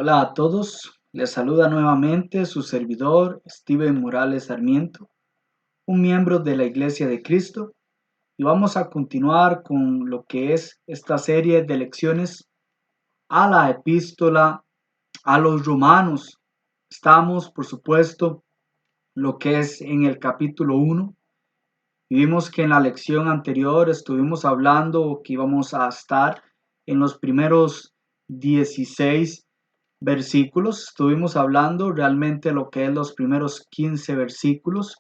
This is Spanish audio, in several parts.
Hola a todos, les saluda nuevamente su servidor Steven Morales Sarmiento, un miembro de la Iglesia de Cristo, y vamos a continuar con lo que es esta serie de lecciones a la epístola a los romanos. Estamos, por supuesto, lo que es en el capítulo 1. Y vimos que en la lección anterior estuvimos hablando que íbamos a estar en los primeros 16 versículos. Estuvimos hablando realmente lo que es los primeros 15 versículos.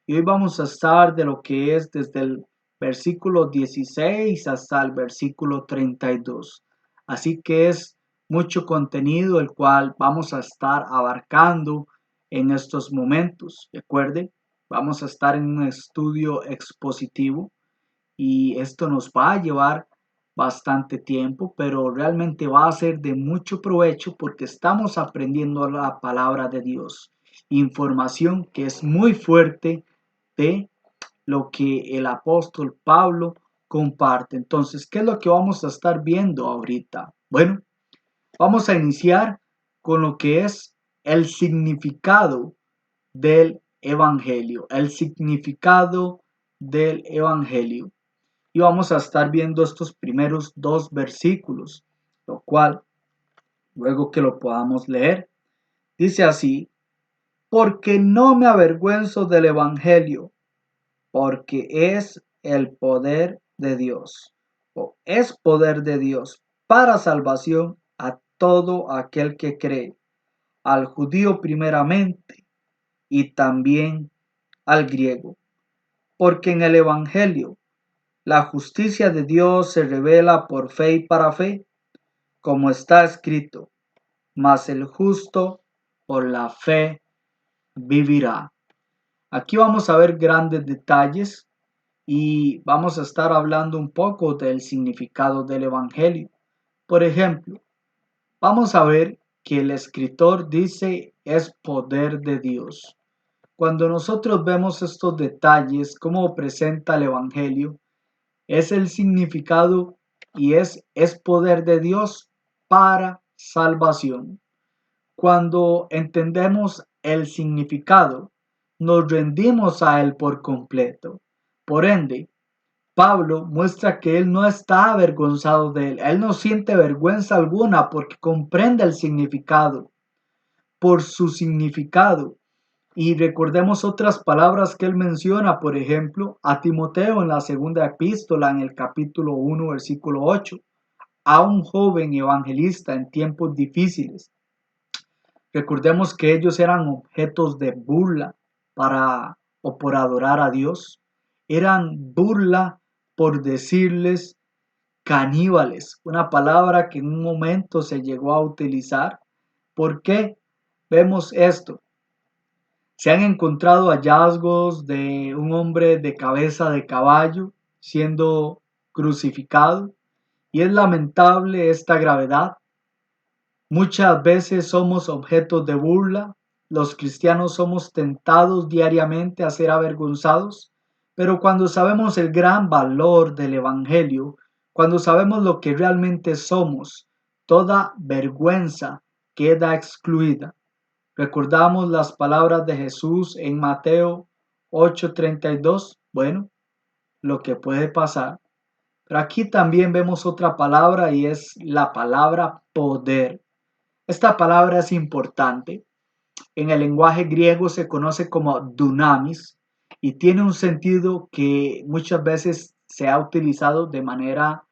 Y hoy vamos a estar de lo que es desde el versículo 16 hasta el versículo 32. Así que es mucho contenido el cual vamos a estar abarcando en estos momentos. Recuerde, vamos a estar en un estudio expositivo y esto nos va a llevar bastante tiempo, pero realmente va a ser de mucho provecho porque estamos aprendiendo la palabra de Dios. Información que es muy fuerte de lo que el apóstol Pablo comparte. Entonces, ¿qué es lo que vamos a estar viendo ahorita? Bueno, vamos a iniciar con lo que es el significado del Evangelio, el significado del Evangelio. Y vamos a estar viendo estos primeros dos versículos, lo cual, luego que lo podamos leer, dice así: porque no me avergüenzo del Evangelio, porque es el poder de Dios, o es poder de Dios para salvación a todo aquel que cree, al judío primeramente y también al griego, porque en el Evangelio la justicia de Dios se revela por fe y para fe, como está escrito, mas el justo por la fe vivirá. Aquí vamos a ver grandes detalles y vamos a estar hablando un poco del significado del Evangelio. Por ejemplo, vamos a ver que el escritor dice es poder de Dios. Cuando nosotros vemos estos detalles, cómo presenta el Evangelio, es el significado y es poder de Dios para salvación. Cuando entendemos el significado, nos rendimos a Él por completo. Por ende, Pablo muestra que él no está avergonzado de él. Él no siente vergüenza alguna porque comprende el significado. Por su significado, y recordemos otras palabras que él menciona, por ejemplo, a Timoteo en la segunda epístola, en el capítulo 1, versículo 8, a un joven evangelista en tiempos difíciles. Recordemos que ellos eran objetos de burla o por adorar a Dios. Eran burla por decirles caníbales, una palabra que en un momento se llegó a utilizar. ¿Por qué vemos esto? Se han encontrado hallazgos de un hombre de cabeza de caballo siendo crucificado y es lamentable esta gravedad. Muchas veces somos objetos de burla, los cristianos somos tentados diariamente a ser avergonzados, pero cuando sabemos el gran valor del Evangelio, cuando sabemos lo que realmente somos, toda vergüenza queda excluida. Recordamos las palabras de Jesús en Mateo 8:32. Bueno, lo que puede pasar. Pero aquí también vemos otra palabra y es la palabra poder. Esta palabra es importante. En el lenguaje griego se conoce como dunamis y tiene un sentido que muchas veces se ha utilizado de manera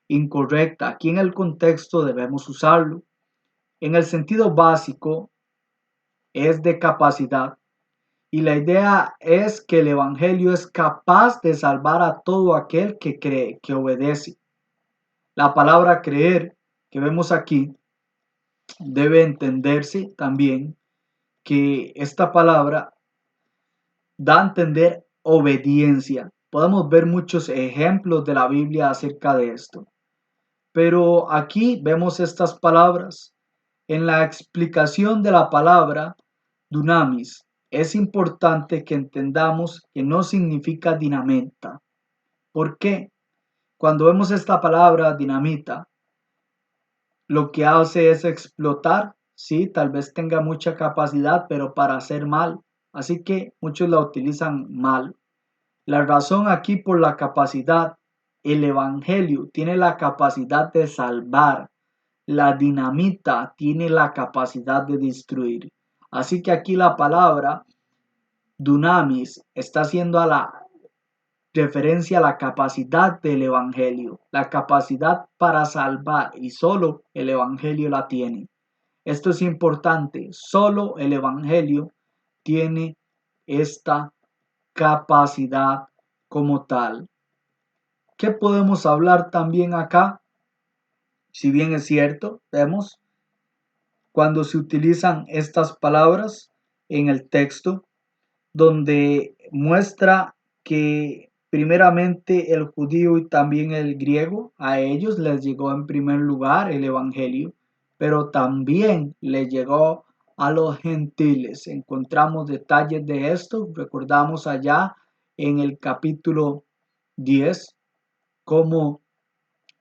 incorrecta. Aquí en el contexto debemos usarlo. En el sentido básico es de capacidad. Y la idea es que el Evangelio es capaz de salvar a todo aquel que cree, que obedece. La palabra creer que vemos aquí debe entenderse también que esta palabra da a entender obediencia. Podemos ver muchos ejemplos de la Biblia acerca de esto. Pero aquí vemos estas palabras. En la explicación de la palabra dunamis, es importante que entendamos que no significa dinamita. ¿Por qué? Cuando vemos esta palabra dinamita, lo que hace es explotar, sí, tal vez tenga mucha capacidad, pero para hacer mal. Así que muchos la utilizan mal. La razón aquí por la capacidad, el Evangelio tiene la capacidad de salvar. La dinamita tiene la capacidad de destruir. Así que aquí la palabra dunamis está haciendo a la referencia a la capacidad del Evangelio, la capacidad para salvar, y solo el Evangelio la tiene. Esto es importante, solo el Evangelio tiene esta capacidad como tal. ¿Qué podemos hablar también acá? Si bien es cierto, vemos cuando se utilizan estas palabras en el texto, donde muestra que primeramente el judío y también el griego, a ellos les llegó en primer lugar el Evangelio, pero también le llegó a los gentiles. Encontramos detalles de esto, recordamos allá en el capítulo 10, cómo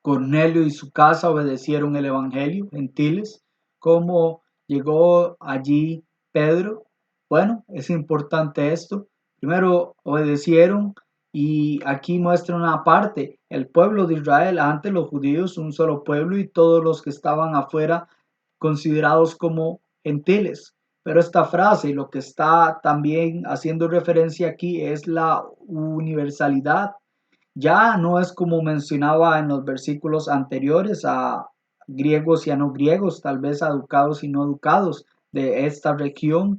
Cornelio y su casa obedecieron el Evangelio, gentiles, cómo llegó allí Pedro. Bueno, es importante esto. Primero obedecieron y aquí muestra una parte, el pueblo de Israel, antes los judíos, un solo pueblo y todos los que estaban afuera considerados como gentiles. Pero esta frase, lo que está también haciendo referencia aquí es la universalidad. Ya no es como mencionaba en los versículos anteriores a griegos y a no griegos, tal vez a educados y no educados de esta región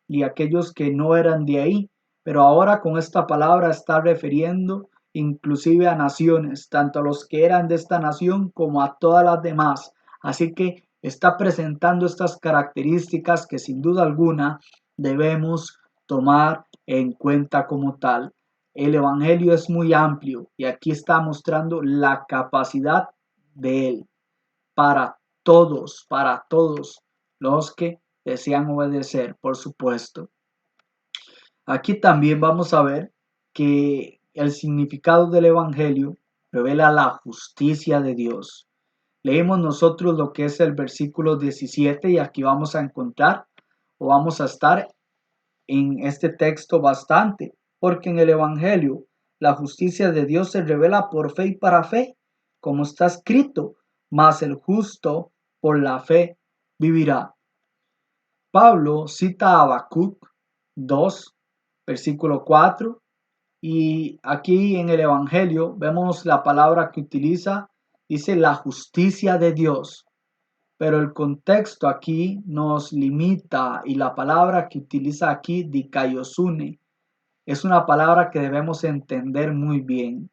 y aquellos que no eran de ahí, pero ahora con esta palabra está refiriendo inclusive a naciones, tanto a los que eran de esta nación como a todas las demás. Así que está presentando estas características que sin duda alguna debemos tomar en cuenta como tal. El Evangelio es muy amplio y aquí está mostrando la capacidad de él para todos los que desean obedecer, por supuesto. Aquí también vamos a ver que el significado del Evangelio revela la justicia de Dios. Leemos nosotros lo que es el versículo 17 y aquí vamos a encontrar o vamos a estar en este texto bastante, porque en el Evangelio la justicia de Dios se revela por fe y para fe, como está escrito, mas el justo por la fe vivirá. Pablo cita a Habacuc 2, versículo 4, y aquí en el Evangelio vemos la palabra que utiliza, dice la justicia de Dios. Pero el contexto aquí nos limita y la palabra que utiliza aquí, dikaiosune, es una palabra que debemos entender muy bien.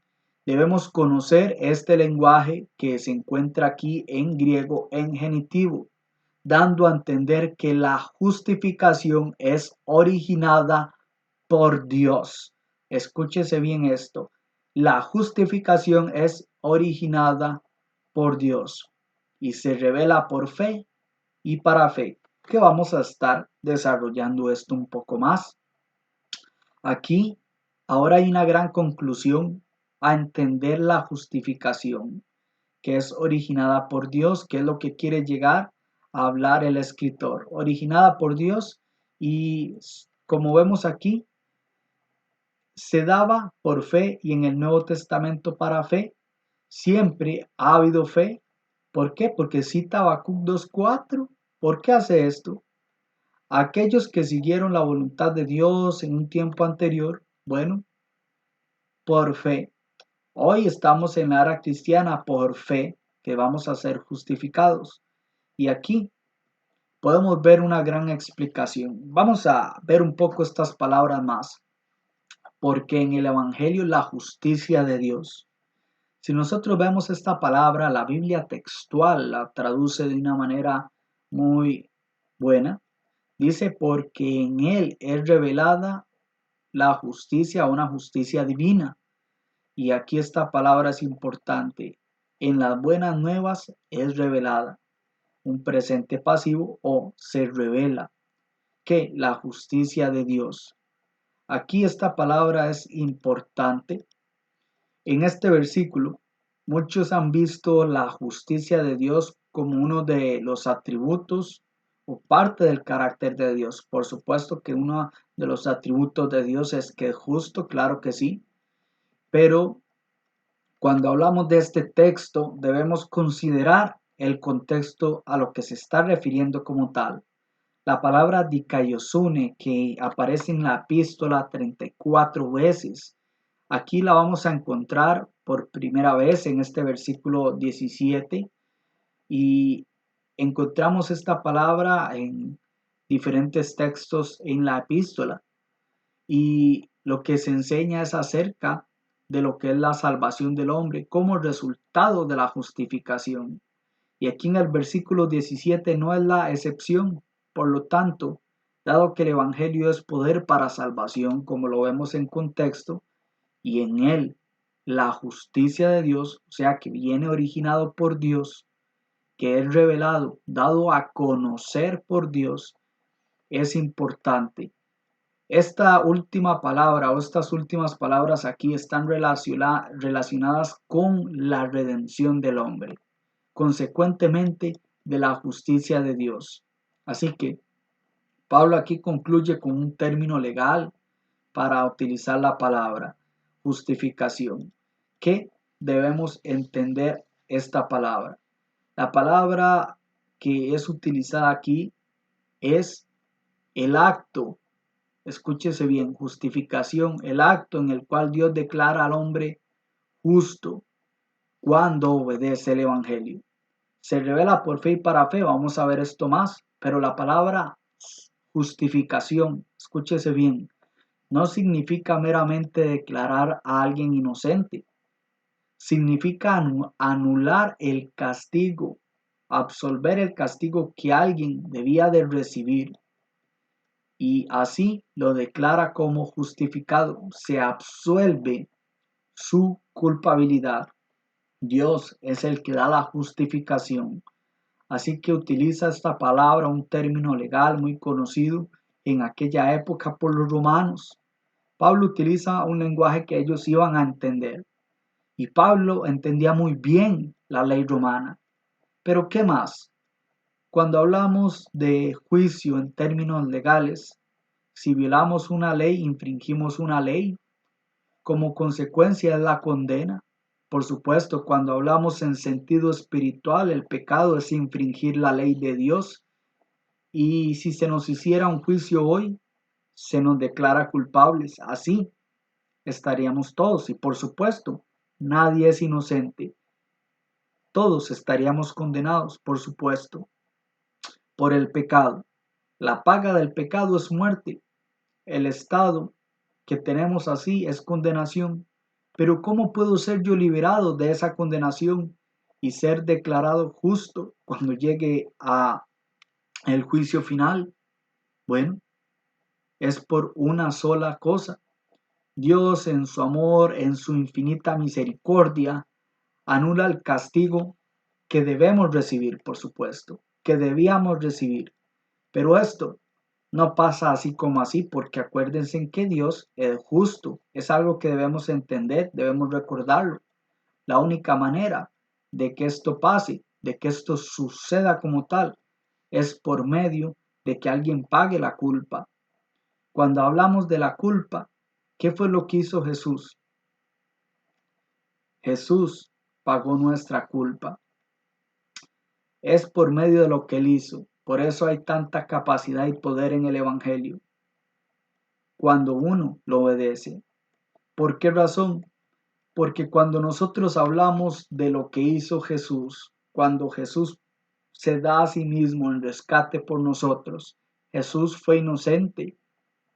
Debemos conocer este lenguaje que se encuentra aquí en griego en genitivo, dando a entender que la justificación es originada por Dios. Escúchese bien esto. La justificación es originada por Dios y se revela por fe y para fe, que vamos a estar desarrollando esto un poco más. Aquí, ahora hay una gran conclusión a entender la justificación, que es originada por Dios, que es lo que quiere llegar a hablar el escritor. Originada por Dios y como vemos aquí, se daba por fe y en el Nuevo Testamento para fe. Siempre ha habido fe. ¿Por qué? Porque cita Habacuc 2:4. ¿Por qué hace esto? Aquellos que siguieron la voluntad de Dios en un tiempo anterior, bueno, por fe. Hoy estamos en la era cristiana por fe, que vamos a ser justificados. Y aquí podemos ver una gran explicación. Vamos a ver un poco estas palabras más, porque en el Evangelio la justicia de Dios. Si nosotros vemos esta palabra, la Biblia textual la traduce de una manera muy buena. Dice, porque en Él es revelada la justicia, una justicia divina. Y aquí esta palabra es importante. En las buenas nuevas es revelada, un presente pasivo o se revela que la justicia de Dios. Aquí esta palabra es importante. En este versículo, muchos han visto la justicia de Dios como uno de los atributos o parte del carácter de Dios. Por supuesto que uno de los atributos de Dios es que es justo, claro que sí, pero cuando hablamos de este texto debemos considerar el contexto a lo que se está refiriendo como tal. La palabra dikaiosune, que aparece en la epístola 34 veces, aquí la vamos a encontrar por primera vez en este versículo 17 y encontramos esta palabra en diferentes textos en la epístola y lo que se enseña es acerca de lo que es la salvación del hombre como resultado de la justificación. Y aquí en el versículo 17 no es la excepción. Por lo tanto, dado que el Evangelio es poder para salvación, como lo vemos en contexto, y en él la justicia de Dios, o sea que viene originado por Dios, que es revelado, dado a conocer por Dios, es importante. Esta última palabra o estas últimas palabras aquí están relacionadas con la redención del hombre, consecuentemente de la justicia de Dios. Así que Pablo aquí concluye con un término legal para utilizar la palabra justificación. ¿Qué debemos entender esta palabra? La palabra que es utilizada aquí es el acto, escúchese bien, justificación, el acto en el cual Dios declara al hombre justo cuando obedece el Evangelio. Se revela por fe y para fe, vamos a ver esto más, pero la palabra justificación, escúchese bien, no significa meramente declarar a alguien inocente, significa anular el castigo, absolver el castigo que alguien debía de recibir y así lo declara como justificado, se absuelve su culpabilidad. Dios es el que da la justificación. Así que utiliza esta palabra, un término legal muy conocido en aquella época por los romanos. Pablo utiliza un lenguaje que ellos iban a entender. Y Pablo entendía muy bien la ley romana. Pero ¿qué más? Cuando hablamos de juicio en términos legales, si violamos una ley, infringimos una ley, como consecuencia es la condena. Por supuesto, cuando hablamos en sentido espiritual, el pecado es infringir la ley de Dios. Y si se nos hiciera un juicio hoy, se nos declara culpables. Así estaríamos todos. Y por supuesto, nadie es inocente. Todos estaríamos condenados, por supuesto, por el pecado. La paga del pecado es muerte. El estado que tenemos así es condenación. Pero ¿cómo puedo ser yo liberado de esa condenación y ser declarado justo cuando llegue a el juicio final? Bueno, es por una sola cosa. Dios en su amor, en su infinita misericordia, anula el castigo que debemos recibir, por supuesto, que debíamos recibir. Pero esto no pasa así como así, porque acuérdense en que Dios es justo. Es algo que debemos entender, debemos recordarlo. La única manera de que esto pase, de que esto suceda como tal, es por medio de que alguien pague la culpa. Cuando hablamos de la culpa, ¿qué fue lo que hizo Jesús? Jesús pagó nuestra culpa. Es por medio de lo que él hizo. Por eso hay tanta capacidad y poder en el Evangelio. Cuando uno lo obedece. ¿Por qué razón? Porque cuando nosotros hablamos de lo que hizo Jesús, cuando Jesús se da a sí mismo en rescate por nosotros, Jesús fue inocente.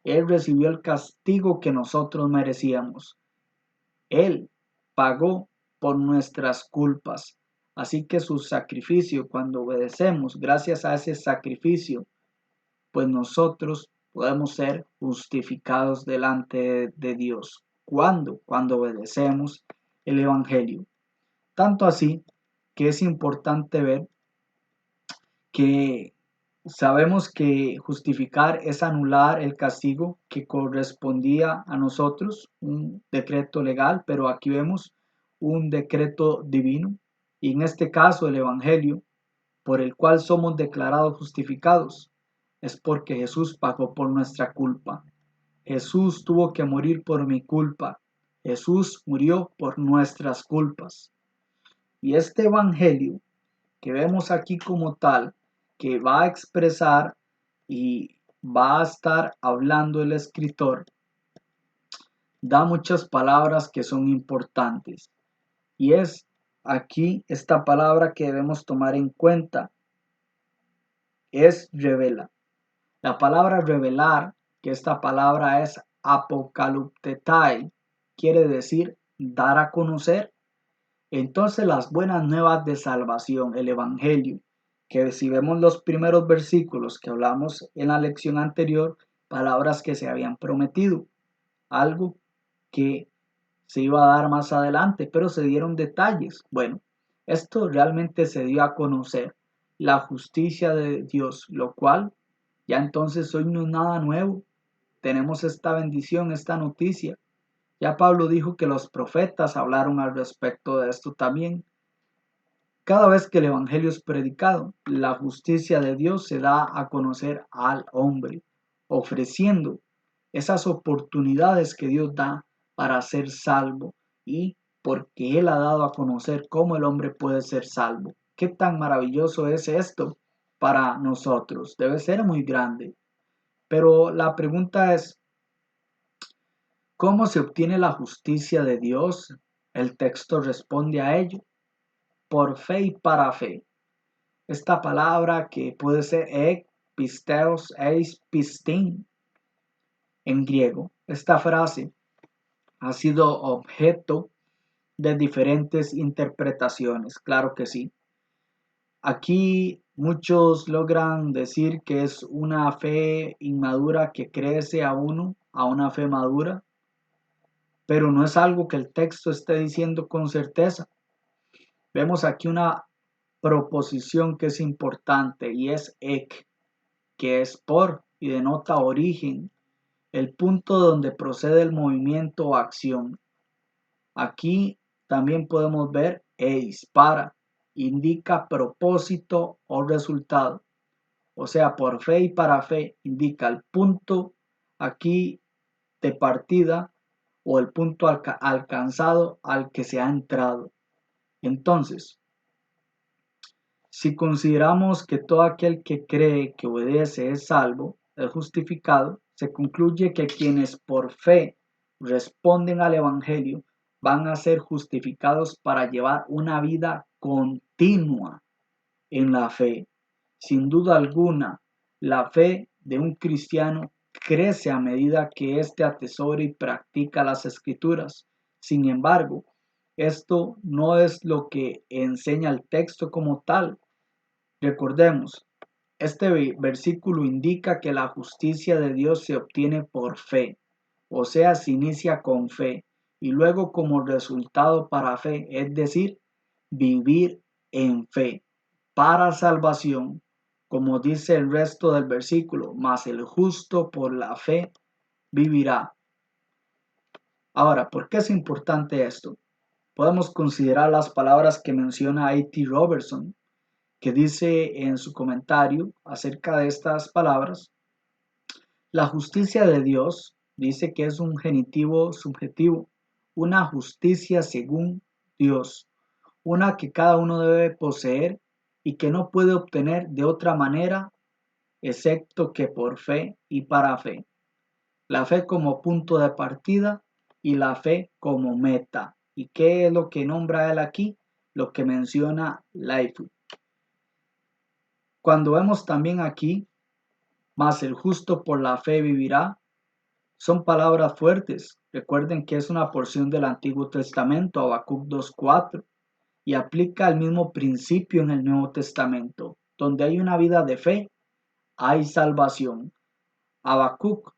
Él recibió el castigo que nosotros merecíamos. Él pagó por nuestras culpas. Así que su sacrificio, cuando obedecemos, gracias a ese sacrificio, pues nosotros podemos ser justificados delante de Dios. ¿Cuándo? Cuando obedecemos el Evangelio. Tanto así que es importante ver que sabemos que justificar es anular el castigo que correspondía a nosotros, un decreto legal, pero aquí vemos un decreto divino. Y en este caso el Evangelio por el cual somos declarados justificados, es porque Jesús pagó por nuestra culpa. Jesús tuvo que morir por mi culpa. Jesús murió por nuestras culpas. Y este evangelio que vemos aquí como tal, que va a expresar y va a estar hablando el escritor, da muchas palabras que son importantes. Y es aquí esta palabra que debemos tomar en cuenta, es revela. La palabra revelar, que esta palabra es apocaluptetai, quiere decir dar a conocer. Entonces las buenas nuevas de salvación, el evangelio, que si vemos los primeros versículos que hablamos en la lección anterior, palabras que se habían prometido, algo que se iba a dar más adelante, pero se dieron detalles. Bueno, esto realmente se dio a conocer, la justicia de Dios, lo cual ya entonces hoy no es nada nuevo. Tenemos esta bendición, esta noticia. Ya Pablo dijo que los profetas hablaron al respecto de esto también. Cada vez que el Evangelio es predicado, la justicia de Dios se da a conocer al hombre, ofreciendo esas oportunidades que Dios da para ser salvo y porque Él ha dado a conocer cómo el hombre puede ser salvo. ¿Qué tan maravilloso es esto para nosotros? Debe ser muy grande. Pero la pregunta es, ¿cómo se obtiene la justicia de Dios? El texto responde a ello, por fe y para fe. Esta palabra que puede ser ek, pisteos, eis, pistin en griego. Esta frase ha sido objeto de diferentes interpretaciones, claro que sí. Aquí muchos logran decir que es una fe inmadura que crece a uno a una fe madura, pero no es algo que el texto esté diciendo con certeza. Vemos aquí una proposición que es importante y es ek, que es por y denota origen, el punto donde procede el movimiento o acción. Aquí también podemos ver eis, para, indica propósito o resultado. O sea, por fe y para fe indica el punto aquí de partida o el punto alcanzado al que se ha entrado. Entonces, si consideramos que todo aquel que cree que obedece es salvo, es justificado, se concluye que quienes por fe responden al Evangelio van a ser justificados para llevar una vida continua en la fe. Sin duda alguna, la fe de un cristiano crece a medida que éste atesora y practica las escrituras. Sin embargo, esto no es lo que enseña el texto como tal. Recordemos, este versículo indica que la justicia de Dios se obtiene por fe, o sea, se inicia con fe y luego como resultado para fe, es decir, vivir en fe para salvación, como dice el resto del versículo, mas el justo por la fe vivirá. Ahora, ¿por qué es importante esto? Podemos considerar las palabras que menciona A.T. Robertson, que dice en su comentario acerca de estas palabras, la justicia de Dios dice que es un genitivo subjetivo, una justicia según Dios, una que cada uno debe poseer y que no puede obtener de otra manera excepto que por fe y para fe. La fe como punto de partida y la fe como meta. ¿Y qué es lo que nombra él aquí? Lo que menciona Lightfoot. Cuando vemos también aquí, mas el justo por la fe vivirá, son palabras fuertes. Recuerden que es una porción del Antiguo Testamento, Habacuc 2:4, y aplica el mismo principio en el Nuevo Testamento. Donde hay una vida de fe, hay salvación. Habacuc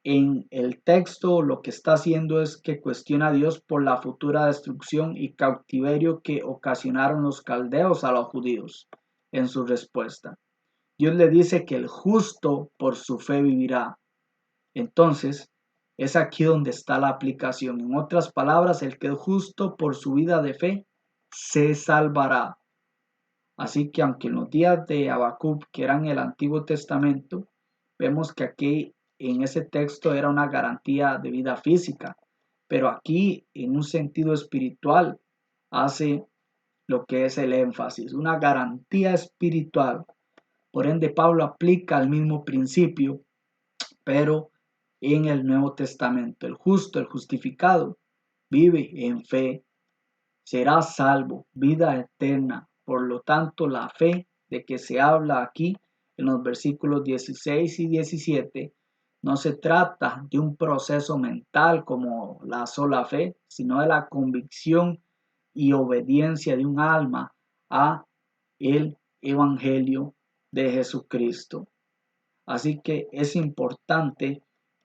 en el texto lo que está haciendo es que cuestiona a Dios por la futura destrucción y cautiverio que ocasionaron los caldeos a los judíos. En su respuesta, Dios le dice que el justo por su fe vivirá. Entonces, es aquí donde está la aplicación. En otras palabras, el que es justo por su vida de fe se salvará. Así que aunque en los días de Habacuc, que eran el Antiguo Testamento, vemos que aquí en ese texto era una garantía de vida física, pero aquí en un sentido espiritual hace lo que es el énfasis, una garantía espiritual. Por ende, Pablo aplica el mismo principio, pero en el Nuevo Testamento. El justo, el justificado, vive en fe, será salvo, vida eterna. Por lo tanto, la fe de que se habla aquí en los versículos 16 y 17 no se trata de un proceso mental como la sola fe, sino de la convicción y obediencia de un alma a el Evangelio de Jesucristo. Así que es importante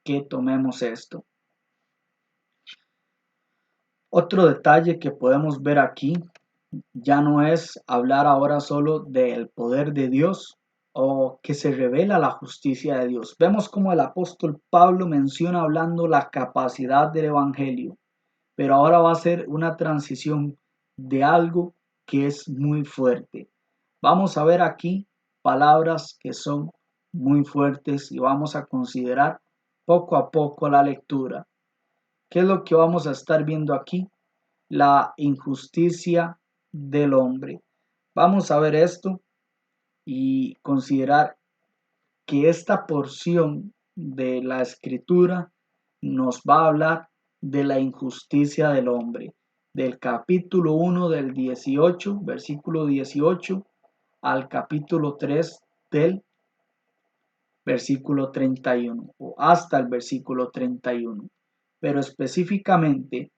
que tomemos esto. Otro detalle que podemos ver aquí ya no es hablar ahora solo del poder de Dios o que se revela la justicia de Dios. Vemos como el apóstol Pablo menciona hablando la capacidad del Evangelio, pero ahora va a ser una transición de algo que es muy fuerte. Vamos a ver aquí palabras que son muy fuertes y vamos a considerar poco a poco la lectura. ¿Qué es lo que vamos a estar viendo aquí? La injusticia del hombre. Vamos a ver esto y considerar que esta porción de la escritura nos va a hablar de la injusticia del hombre, del capítulo 1 del 18, versículo 18, al capítulo 3 del versículo 31 o hasta el versículo 31. Pero específicamente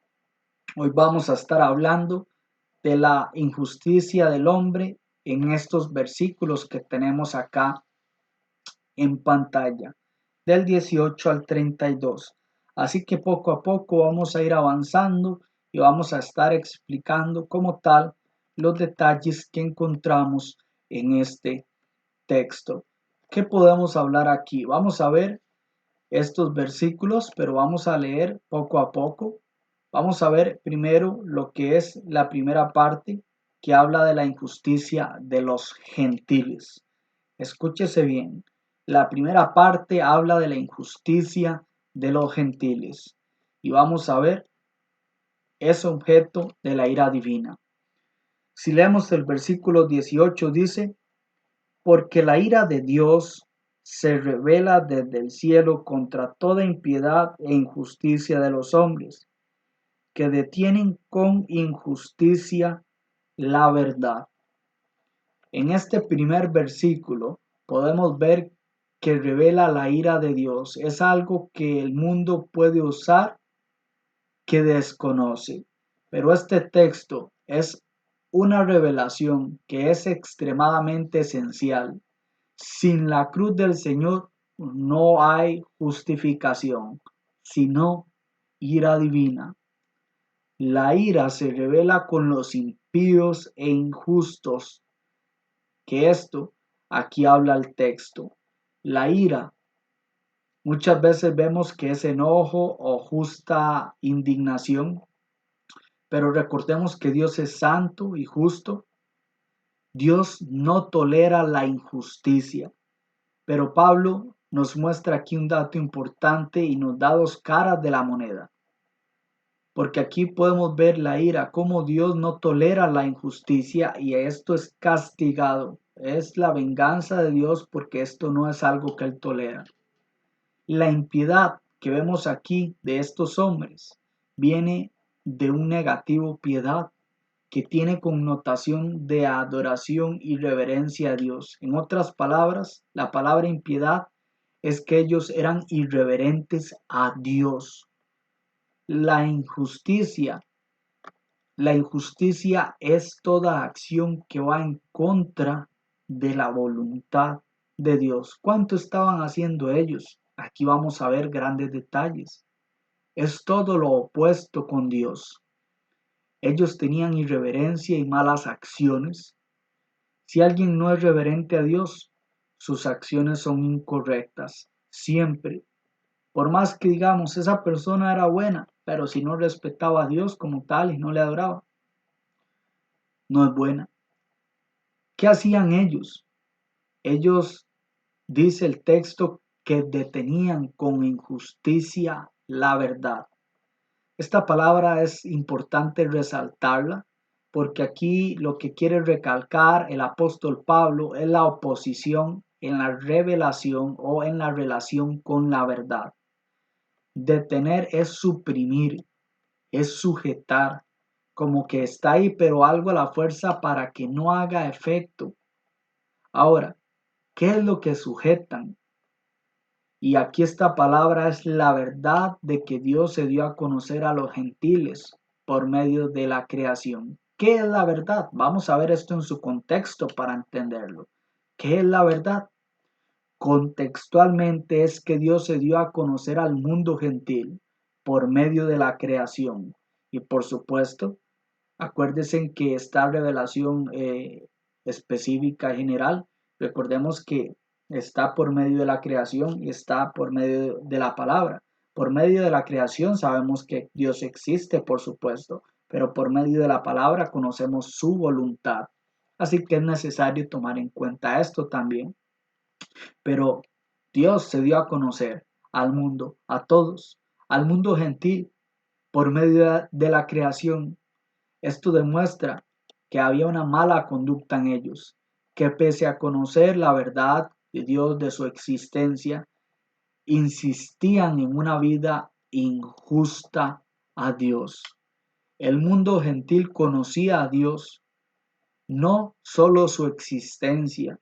hoy vamos a estar hablando de la injusticia del hombre en estos versículos que tenemos acá en pantalla, del 18 al 32. Así que poco a poco vamos a ir avanzando y vamos a estar explicando como tal los detalles que encontramos en este texto. ¿Qué podemos hablar aquí? Vamos a ver estos versículos, pero vamos a leer poco a poco. Vamos a ver primero lo que es la primera parte que habla de la injusticia de los gentiles. Escúchese bien. La primera parte habla de la injusticia de los gentiles. Y vamos a ver, es objeto de la ira divina. Si leemos el versículo 18 dice, porque la ira de Dios se revela desde el cielo contra toda impiedad e injusticia de los hombres, que detienen con injusticia la verdad. En este primer versículo podemos ver que revela la ira de Dios. Es algo que el mundo puede usar que desconoce. Pero este texto es una revelación que es extremadamente esencial. Sin la cruz del Señor no hay justificación, sino ira divina. La ira se revela con los impíos e injustos, que esto aquí habla el texto. La ira muchas veces vemos que es enojo o justa indignación, pero recordemos que Dios es santo y justo. Dios no tolera la injusticia. Pero Pablo nos muestra aquí un dato importante y nos da dos caras de la moneda. Porque aquí podemos ver la ira, cómo Dios no tolera la injusticia y esto es castigado. Es la venganza de Dios porque esto no es algo que Él tolera. La impiedad que vemos aquí de estos hombres viene de un negativo piedad que tiene connotación de adoración y reverencia a Dios. En otras palabras, la palabra impiedad es que ellos eran irreverentes a Dios. La injusticia, la injusticia es toda acción que va en contra de la voluntad de Dios. ¿Cuánto estaban haciendo ellos? Aquí vamos a ver grandes detalles. Es todo lo opuesto con Dios. Ellos tenían irreverencia y malas acciones. Si alguien no es reverente a Dios, sus acciones son incorrectas, siempre. Por más que digamos, esa persona era buena, pero si no respetaba a Dios como tal y no le adoraba, no es buena. ¿Qué hacían ellos? Ellos, dice el texto, que detenían con injusticia la verdad. Esta palabra es importante resaltarla porque aquí lo que quiere recalcar el apóstol Pablo es la oposición en la revelación o en la relación con la verdad. Detener es suprimir, es sujetar, como que está ahí pero algo a la fuerza para que no haga efecto. Ahora, ¿qué es lo que sujetan? Y aquí esta palabra es la verdad de que Dios se dio a conocer a los gentiles por medio de la creación. ¿Qué es la verdad? Vamos a ver esto en su contexto para entenderlo. ¿Qué es la verdad? Contextualmente es que Dios se dio a conocer al mundo gentil por medio de la creación. Y por supuesto, acuérdense que esta revelación específica general, recordemos que está por medio de la creación y está por medio de la palabra. Por medio de la creación sabemos que Dios existe, por supuesto, pero por medio de la palabra conocemos su voluntad. Así que es necesario tomar en cuenta esto también. Pero Dios se dio a conocer al mundo, a todos, al mundo gentil, por medio de la creación. Esto demuestra que había una mala conducta en ellos, que pese a conocer la verdad de Dios de su existencia, insistían en una vida injusta a Dios. El mundo gentil conocía a Dios, no solo su existencia.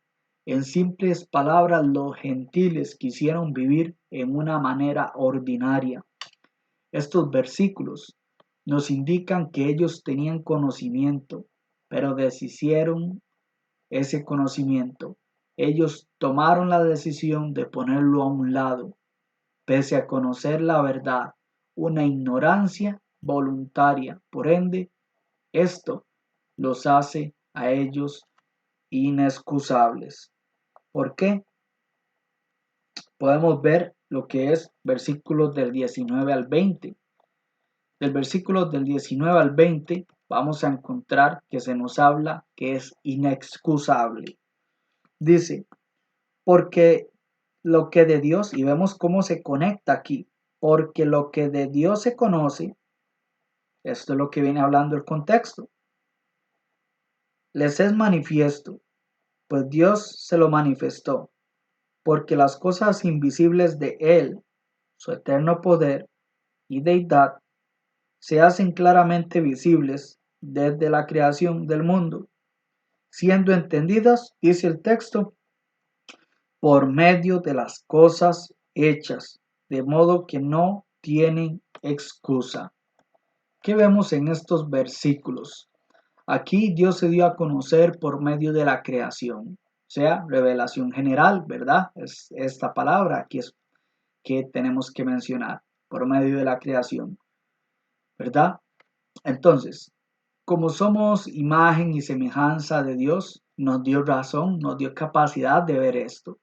En simples palabras, los gentiles quisieron vivir en una manera ordinaria. Estos versículos nos indican que ellos tenían conocimiento, pero deshicieron ese conocimiento. Ellos tomaron la decisión de ponerlo a un lado, pese a conocer la verdad, una ignorancia voluntaria. Por ende, esto los hace a ellos inexcusables. ¿Por qué? Podemos ver lo que es versículos del 19 al 20. Del versículo del 19 al 20 vamos a encontrar que se nos habla que es inexcusable. Dice, porque lo que de Dios, y vemos cómo se conecta aquí, porque lo que de Dios se conoce, esto es lo que viene hablando el contexto, les es manifiesto, pues Dios se lo manifestó, porque las cosas invisibles de Él, su eterno poder y deidad, se hacen claramente visibles desde la creación del mundo, siendo entendidas, dice el texto, por medio de las cosas hechas, de modo que no tienen excusa. ¿Qué vemos en estos versículos? Aquí Dios se dio a conocer por medio de la creación, o sea, revelación general, ¿verdad? Es esta palabra aquí es que tenemos que mencionar, por medio de la creación, ¿verdad? Entonces, como somos imagen y semejanza de Dios, nos dio razón, nos dio capacidad de ver esto.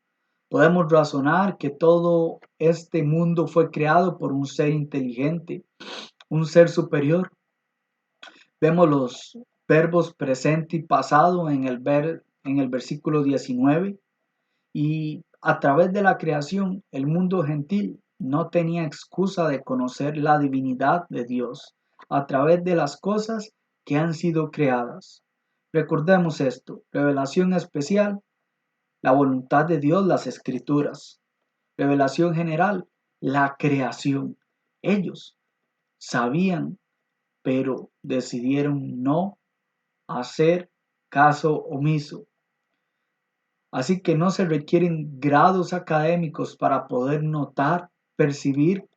Podemos razonar que todo este mundo fue creado por un ser inteligente, un ser superior. Vemos los verbos presente y pasado en el versículo 19 y a través de la creación el mundo gentil no tenía excusa de conocer la divinidad de Dios a través de las cosas que han sido creadas. Recordemos esto, revelación especial, la voluntad de Dios, las escrituras. Revelación general, la creación. Ellos sabían, pero decidieron no hacer caso omiso. Así que no se requieren grados académicos para poder notar, percibir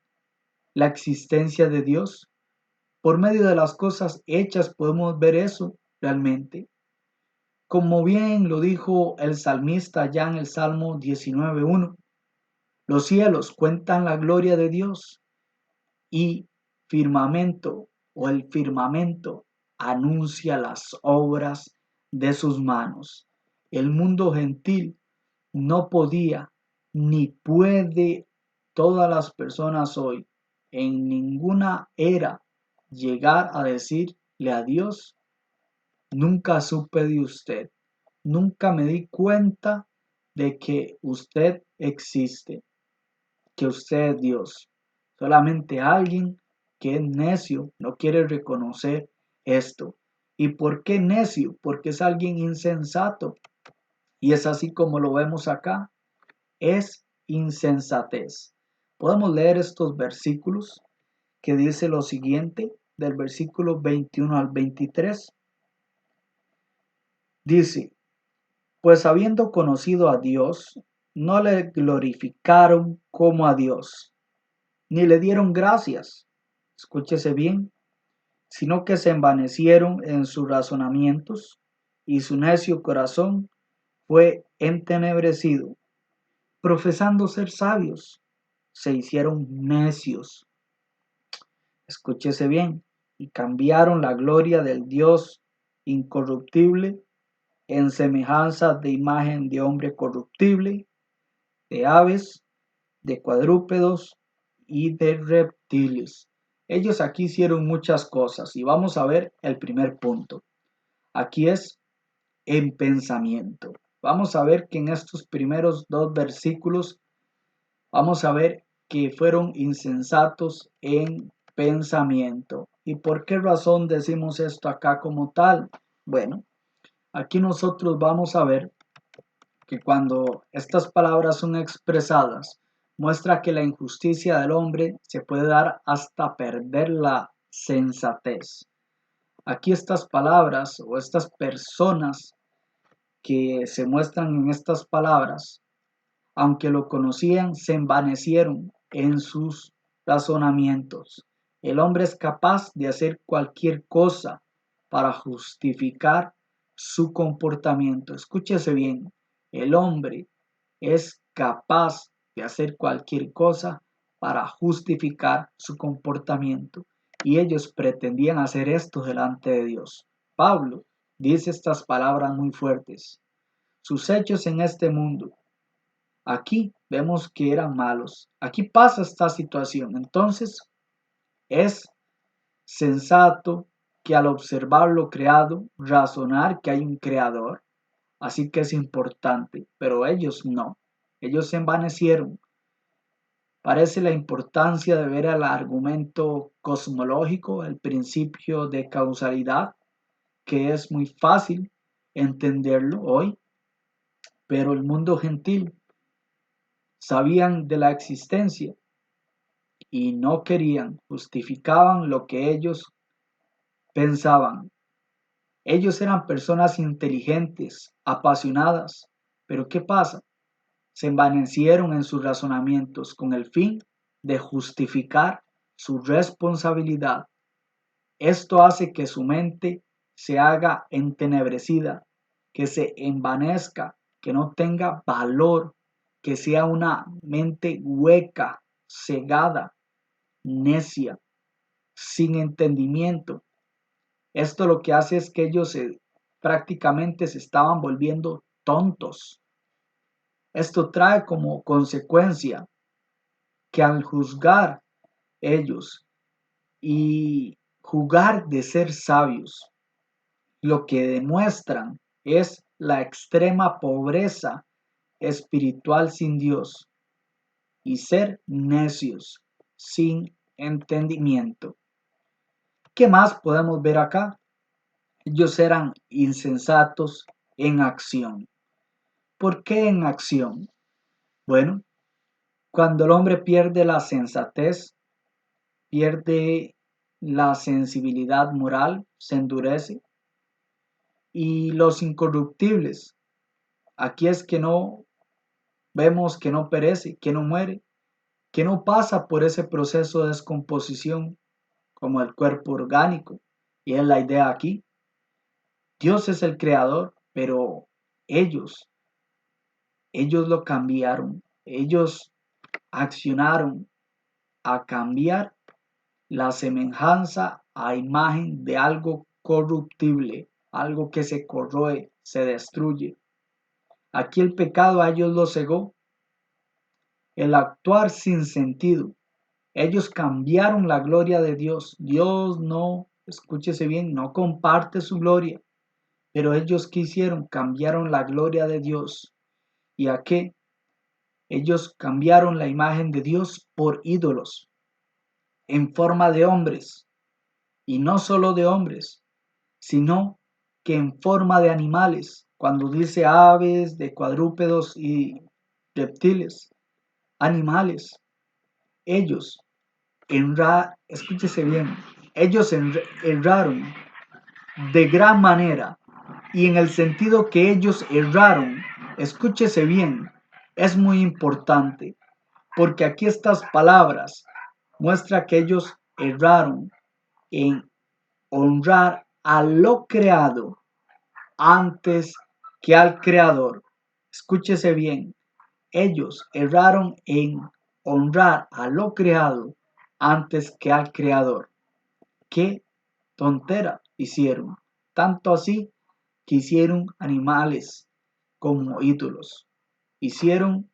la existencia de Dios. Por medio de las cosas hechas podemos ver eso realmente. Como bien lo dijo el salmista ya en el Salmo 19:1, los cielos cuentan la gloria de Dios y firmamento o el firmamento anuncia las obras de sus manos. El mundo gentil no podía ni puede todas las personas hoy en ninguna era llegar a decirle a Dios, nunca supe de usted, nunca me di cuenta de que usted existe, que usted es Dios. Solamente alguien que es necio no quiere reconocer esto. ¿Y por qué necio? Porque es alguien insensato. Y es así como lo vemos acá. Es insensatez. Podemos leer estos versículos que dice lo siguiente, del versículo 21 al 23. Dice, pues habiendo conocido a Dios, no le glorificaron como a Dios, ni le dieron gracias, escúchese bien, sino que se envanecieron en sus razonamientos, y su necio corazón fue entenebrecido. Profesando ser sabios, se hicieron necios. Escúchese bien, y cambiaron la gloria del Dios incorruptible en semejanza de imagen de hombre corruptible, de aves, de cuadrúpedos y de reptiles. Ellos aquí hicieron muchas cosas y vamos a ver el primer punto. Aquí es en pensamiento. Vamos a ver que en estos primeros dos versículos vamos a ver que fueron insensatos en pensamiento. ¿Y por qué razón decimos esto acá como tal? Bueno, aquí nosotros vamos a ver que cuando estas palabras son expresadas, muestra que la injusticia del hombre se puede dar hasta perder la sensatez. Aquí estas palabras o estas personas que se muestran en estas palabras, aunque lo conocían, se envanecieron en sus razonamientos. El hombre es capaz de hacer cualquier cosa para justificar su comportamiento. Escúchese bien, el hombre es capaz de hacer cualquier cosa para justificar su comportamiento. Y ellos pretendían hacer esto delante de Dios. Pablo dice estas palabras muy fuertes. Sus hechos en este mundo. Aquí vemos que eran malos. Aquí pasa esta situación. Entonces es sensato que al observar lo creado, razonar que hay un creador. Así que es importante, pero ellos no. Ellos se envanecieron. Parece la importancia de ver el argumento cosmológico, el principio de causalidad, que es muy fácil entenderlo hoy, pero el mundo gentil sabían de la existencia y no querían, justificaban lo que ellos pensaban. Ellos eran personas inteligentes, apasionadas, pero ¿qué pasa? Se envanecieron en sus razonamientos con el fin de justificar su responsabilidad. Esto hace que su mente se haga entenebrecida, que se envanezca, que no tenga valor, que sea una mente hueca, cegada, necia, sin entendimiento. Esto lo que hace es que ellos prácticamente se estaban volviendo tontos. Esto trae como consecuencia que al juzgar ellos y jugar de ser sabios, lo que demuestran es la extrema pobreza espiritual sin Dios y ser necios sin entendimiento. ¿Qué más podemos ver acá? Ellos eran insensatos en acción. ¿Por qué en acción? Bueno, cuando el hombre pierde la sensatez, pierde la sensibilidad moral, se endurece. Y los incorruptibles, aquí es que no vemos que no perece, que no muere, que no pasa por ese proceso de descomposición como el cuerpo orgánico. Y es la idea aquí. Dios es el creador, pero ellos, ellos lo cambiaron, ellos accionaron a cambiar la semejanza a imagen de algo corruptible, algo que se corroe, se destruye. Aquí el pecado a ellos los cegó, el actuar sin sentido. Ellos cambiaron la gloria de Dios. Dios no, escúchese bien, no comparte su gloria. Pero ellos, ¿qué hicieron? Cambiaron la gloria de Dios. ¿Y a qué? Ellos cambiaron la imagen de Dios por ídolos en forma de hombres. Y no solo de hombres, sino que en forma de animales. Cuando dice aves, de cuadrúpedos y reptiles, animales, ellos escúchese bien, ellos erraron de gran manera, y en el sentido que ellos erraron, escúchese bien, es muy importante, porque aquí estas palabras muestran que ellos erraron en honrar a lo creado antes que al creador. Escúchese bien, ellos erraron en honrar a lo creado antes que al creador. ¿Qué tontera hicieron? Tanto así que hicieron animales como ídolos. Hicieron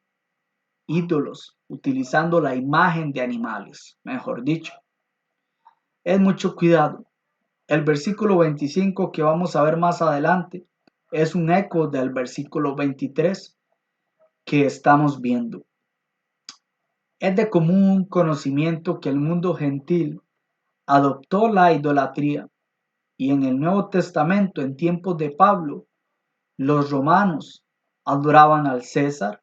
ídolos utilizando la imagen de animales, mejor dicho. Es mucho cuidado. El versículo 25 que vamos a ver más adelante es un eco del versículo 23 que estamos viendo. Es de común conocimiento que el mundo gentil adoptó la idolatría y en el Nuevo Testamento, en tiempos de Pablo, los romanos adoraban al César,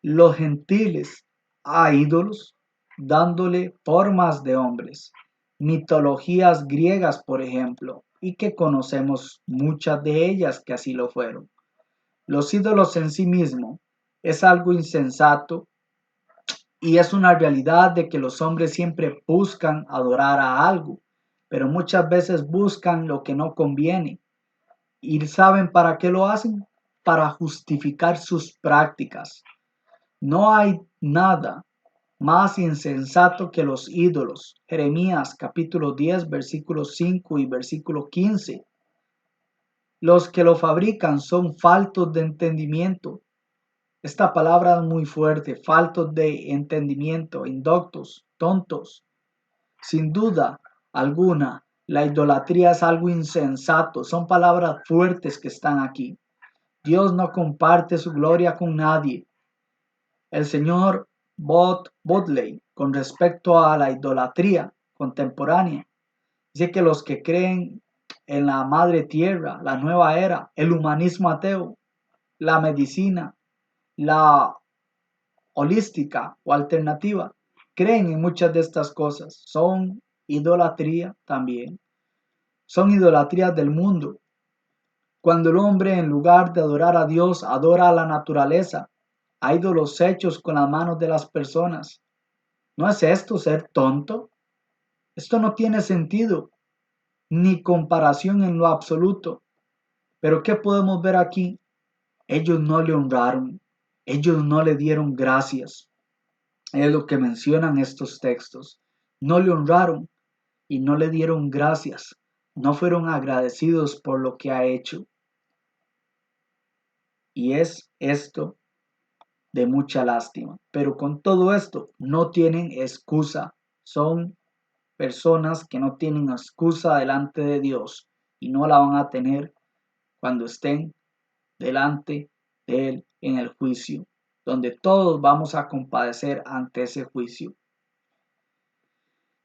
los gentiles a ídolos, dándole formas de hombres, mitologías griegas, por ejemplo, y que conocemos muchas de ellas que así lo fueron. Los ídolos en sí mismos es algo insensato y es una realidad de que los hombres siempre buscan adorar a algo, pero muchas veces buscan lo que no conviene. ¿Y saben para qué lo hacen? Para justificar sus prácticas. No hay nada más insensato que los ídolos. Jeremías capítulo 10, versículos 5 y versículo 15. Los que lo fabrican son faltos de entendimiento. Esta palabra es muy fuerte, faltos de entendimiento, indoctos, tontos. Sin duda alguna, la idolatría es algo insensato. Son palabras fuertes que están aquí. Dios no comparte su gloria con nadie. El señor Bodley, con respecto a la idolatría contemporánea, dice que los que creen en la madre tierra, la nueva era, el humanismo ateo, la medicina, la holística o alternativa, creen en muchas de estas cosas. Son idolatría también. Son idolatrías del mundo. Cuando el hombre, en lugar de adorar a Dios, adora a la naturaleza, a ídolos hechos con las manos de las personas. ¿No es esto ser tonto? Esto no tiene sentido, ni comparación en lo absoluto. Pero ¿qué podemos ver aquí? Ellos no le honraron, ellos no le dieron gracias. Es lo que mencionan estos textos. No le honraron y no le dieron gracias. No fueron agradecidos por lo que ha hecho. Y es esto de mucha lástima. Pero con todo esto no tienen excusa. Son personas que no tienen excusa delante de Dios y no la van a tener cuando estén delante de Él en el juicio, donde todos vamos a compadecer ante ese juicio.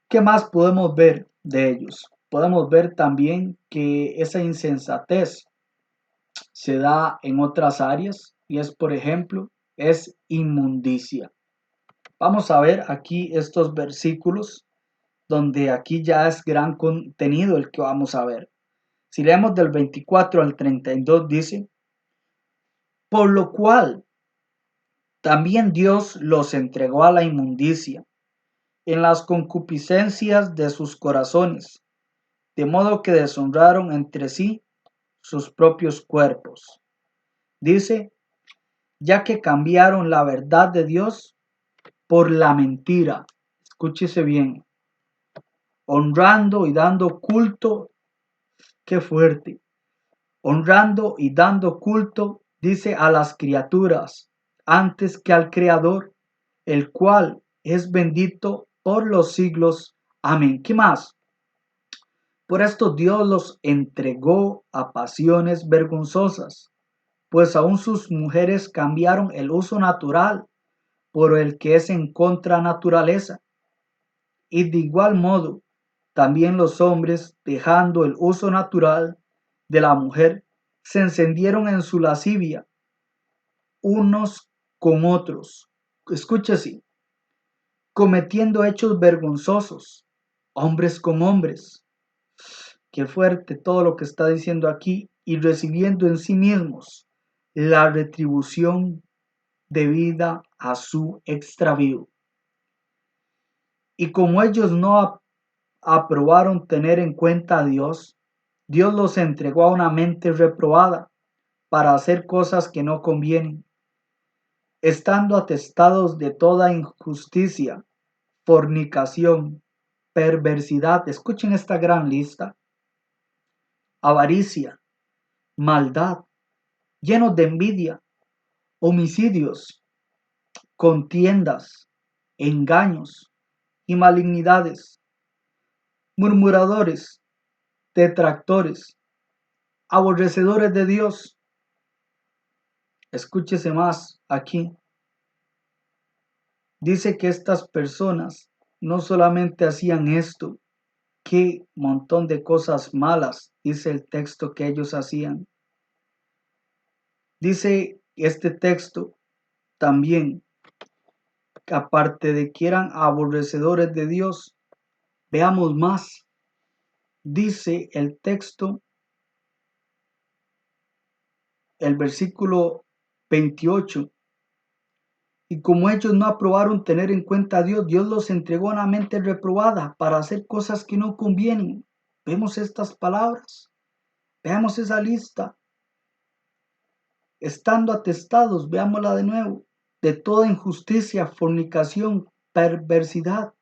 ¿Qué más podemos ver de ellos? Podemos ver también que esa insensatez se da en otras áreas y es, por ejemplo, es inmundicia. Vamos a ver aquí estos versículos donde aquí ya es gran contenido el que vamos a ver. Si leemos del 24 al 32 dice, por lo cual también Dios los entregó a la inmundicia en las concupiscencias de sus corazones, de modo que deshonraron entre sí sus propios cuerpos. Dice, ya que cambiaron la verdad de Dios por la mentira. Escúchese bien, honrando y dando culto, qué fuerte, honrando y dando culto, dice, a las criaturas antes que al Creador, el cual es bendito por los siglos. Amén. ¿Qué más? Por esto Dios los entregó a pasiones vergonzosas, pues aún sus mujeres cambiaron el uso natural por el que es en contra naturaleza. Y de igual modo, también los hombres, dejando el uso natural de la mujer, se encendieron en su lascivia unos con otros. Escúchese, cometiendo hechos vergonzosos, hombres con hombres. Qué fuerte todo lo que está diciendo aquí, y recibiendo en sí mismos la retribución debida a su extravío. Y como ellos no aprobaron tener en cuenta a Dios, Dios los entregó a una mente reprobada para hacer cosas que no convienen, estando atestados de toda injusticia, fornicación, perversidad. Escuchen esta gran lista: avaricia, maldad, llenos de envidia, homicidios, contiendas, engaños y malignidades, murmuradores, detractores, aborrecedores de Dios. Escúchese más aquí. Dice que estas personas no solamente hacían esto, qué montón de cosas malas, dice el texto que ellos hacían. Dice este texto también que aparte de que eran aborrecedores de Dios, veamos más. Dice el texto, el versículo 28, y como ellos no aprobaron tener en cuenta a Dios, Dios los entregó a una mente reprobada para hacer cosas que no convienen. Vemos estas palabras, veamos esa lista. Estando atestados, veámosla de nuevo, de toda injusticia, fornicación, perversidad,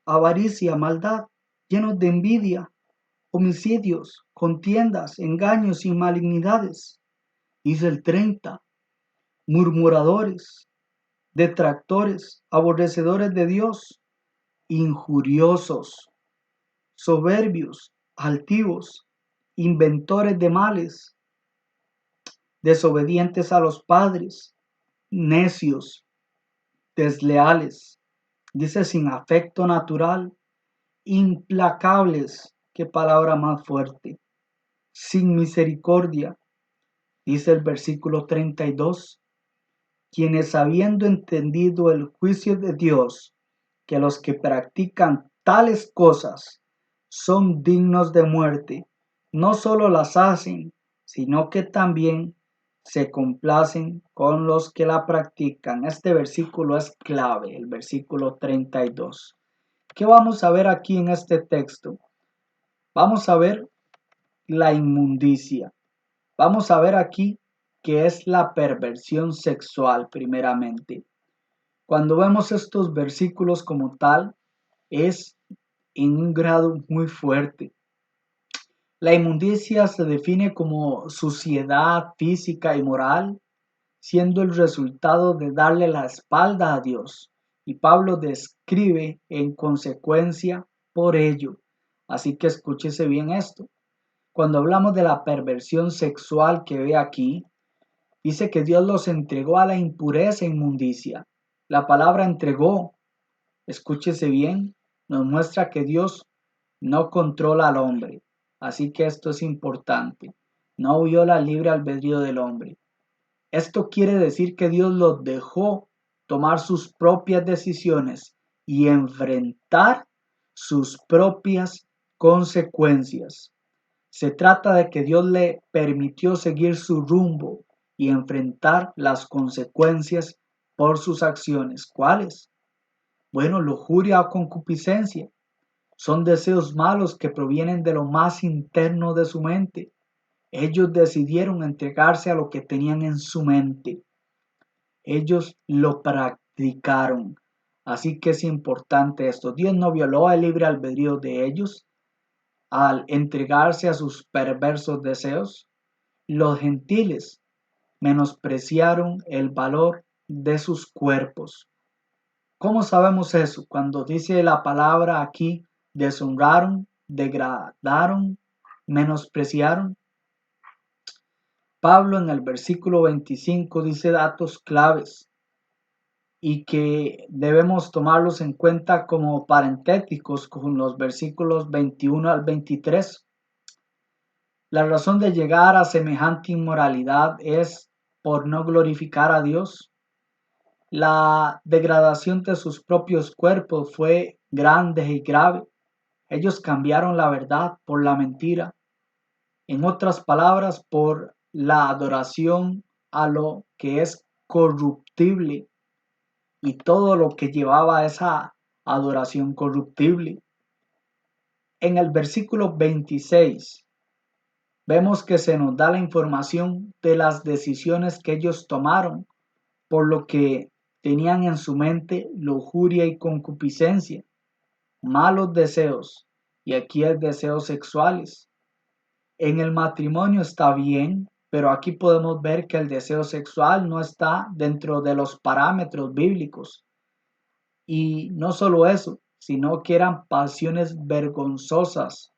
avaricia, maldad, llenos de envidia, homicidios, contiendas, engaños y malignidades. Dice el 30, murmuradores, detractores, aborrecedores de Dios, injuriosos, soberbios, altivos, inventores de males, desobedientes a los padres, necios, desleales, dice sin afecto natural, implacables, qué palabra más fuerte, sin misericordia, dice el versículo 32, quienes habiendo entendido el juicio de Dios, que los que practican tales cosas son dignos de muerte, no solo las hacen, sino que también se complacen con los que la practican. Este versículo es clave, el versículo 32. ¿Qué vamos a ver aquí en este texto? Vamos a ver la inmundicia. Vamos a ver aquí qué es la perversión sexual primeramente. Cuando vemos estos versículos como tal, es en un grado muy fuerte. La inmundicia se define como suciedad física y moral, siendo el resultado de darle la espalda a Dios. Y Pablo describe en consecuencia por ello. Así que escúchese bien esto. Cuando hablamos de la perversión sexual que ve aquí, dice que Dios los entregó a la impureza e inmundicia. La palabra entregó, escúchese bien, nos muestra que Dios no controla al hombre. Así que esto es importante. No viola el libre albedrío del hombre. Esto quiere decir que Dios los dejó tomar sus propias decisiones y enfrentar sus propias consecuencias. Se trata de que Dios le permitió seguir su rumbo y enfrentar las consecuencias por sus acciones. ¿Cuáles? Bueno, lujuria o concupiscencia. Son deseos malos que provienen de lo más interno de su mente. Ellos decidieron entregarse a lo que tenían en su mente. Ellos lo practicaron. Así que es importante esto. Dios no violó el libre albedrío de ellos al entregarse a sus perversos deseos. Los gentiles menospreciaron el valor de sus cuerpos. ¿Cómo sabemos eso? Cuando dice la palabra aquí, deshonraron, degradaron, menospreciaron. Pablo en el versículo 25 dice datos claves y que debemos tomarlos en cuenta como parentéticos con los versículos 21 al 23. La razón de llegar a semejante inmoralidad es por no glorificar a Dios. La degradación de sus propios cuerpos fue grande y grave. Ellos cambiaron la verdad por la mentira. En otras palabras, por la adoración a lo que es corruptible y todo lo que llevaba a esa adoración corruptible. En el versículo 26 vemos que se nos da la información de las decisiones que ellos tomaron, por lo que tenían en su mente lujuria y concupiscencia, malos deseos, y aquí es deseos sexuales. En el matrimonio está bien, pero aquí podemos ver que el deseo sexual no está dentro de los parámetros bíblicos. Y no solo eso, sino que eran pasiones vergonzosas,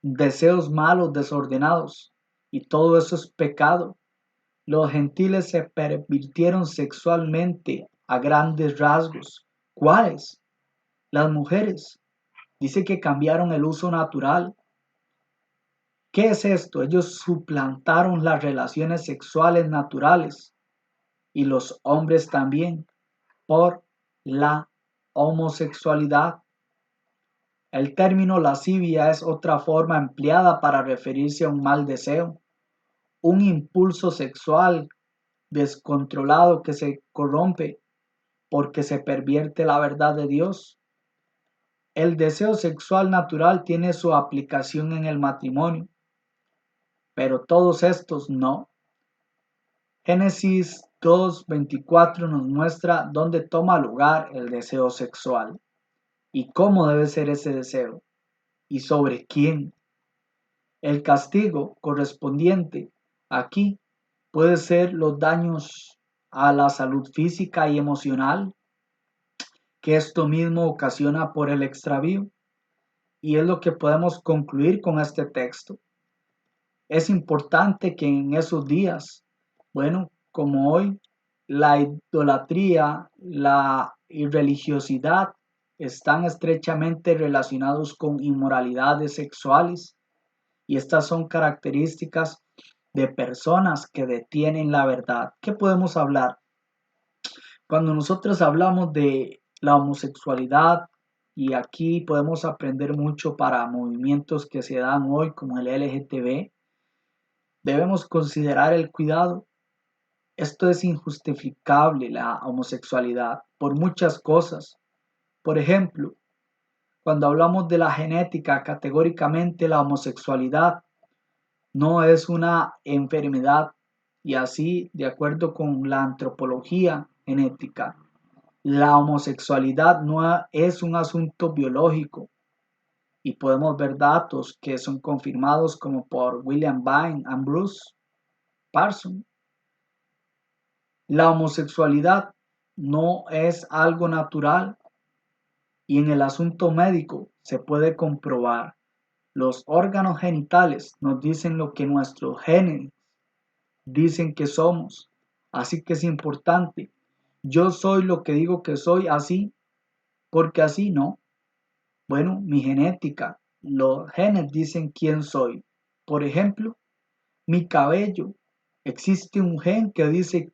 deseos malos, desordenados, y todo eso es pecado. Los gentiles se pervirtieron sexualmente a grandes rasgos. ¿Cuáles? Las mujeres. Dice que cambiaron el uso natural. ¿Qué es esto? Ellos suplantaron las relaciones sexuales naturales y los hombres también por la homosexualidad. El término lascivia es otra forma empleada para referirse a un mal deseo, un impulso sexual descontrolado que se corrompe porque se pervierte la verdad de Dios. El deseo sexual natural tiene su aplicación en el matrimonio, pero todos estos no. Génesis 2:24 nos muestra dónde toma lugar el deseo sexual y cómo debe ser ese deseo y sobre quién. El castigo correspondiente aquí puede ser los daños a la salud física y emocional que esto mismo ocasiona por el extravío, y es lo que podemos concluir con este texto. Es importante que en esos días, bueno, como hoy, la idolatría, la irreligiosidad están estrechamente relacionados con inmoralidades sexuales, y estas son características de personas que detienen la verdad. ¿Qué podemos hablar? Cuando nosotros hablamos de la homosexualidad, y aquí podemos aprender mucho para movimientos que se dan hoy como el LGTB, debemos considerar el cuidado. Esto es injustificable, la homosexualidad, por muchas cosas. Por ejemplo, cuando hablamos de la genética, categóricamente la homosexualidad no es una enfermedad, y así, de acuerdo con la antropología genética, la homosexualidad no es un asunto biológico, y podemos ver datos que son confirmados como por William Vine y Bruce Parsons. La homosexualidad no es algo natural, y en el asunto médico se puede comprobar. Los órganos genitales nos dicen lo que nuestros genes dicen que somos, así que es importante. Yo soy lo que digo que soy así, porque así no. Bueno, mi genética, los genes dicen quién soy. Por ejemplo, mi cabello. Existe un gen que dice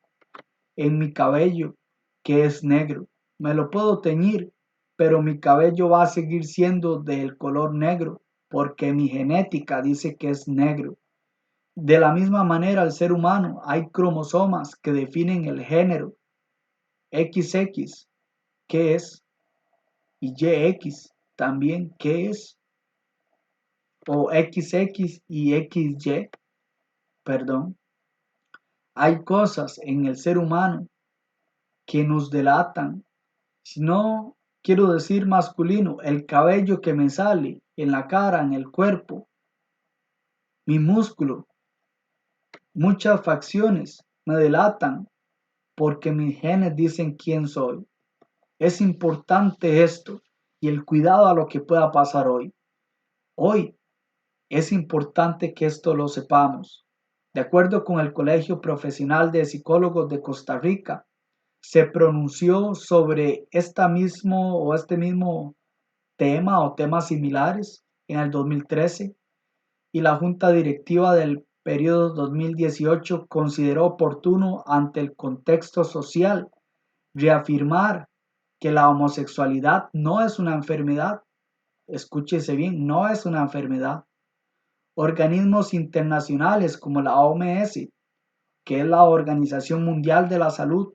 en mi cabello que es negro. Me lo puedo teñir, pero mi cabello va a seguir siendo del color negro porque mi genética dice que es negro. De la misma manera, el ser humano hay cromosomas que definen el género. XX, ¿qué es? Y YX también, ¿qué es? O XX y XY, perdón. Hay cosas en el ser humano que nos delatan. Si no quiero decir masculino, el cabello que me sale en la cara, en el cuerpo, mi músculo, muchas facciones me delatan porque mis genes dicen quién soy. Es importante esto y el cuidado a lo que pueda pasar hoy. Hoy es importante que esto lo sepamos. De acuerdo con el Colegio Profesional de Psicólogos de Costa Rica, se pronunció sobre este mismo tema o temas similares en el 2013 y la Junta Directiva del periodo 2018 consideró oportuno ante el contexto social reafirmar que la homosexualidad no es una enfermedad. Escúchese bien, no es una enfermedad. Organismos internacionales como la OMS, que es la Organización Mundial de la Salud,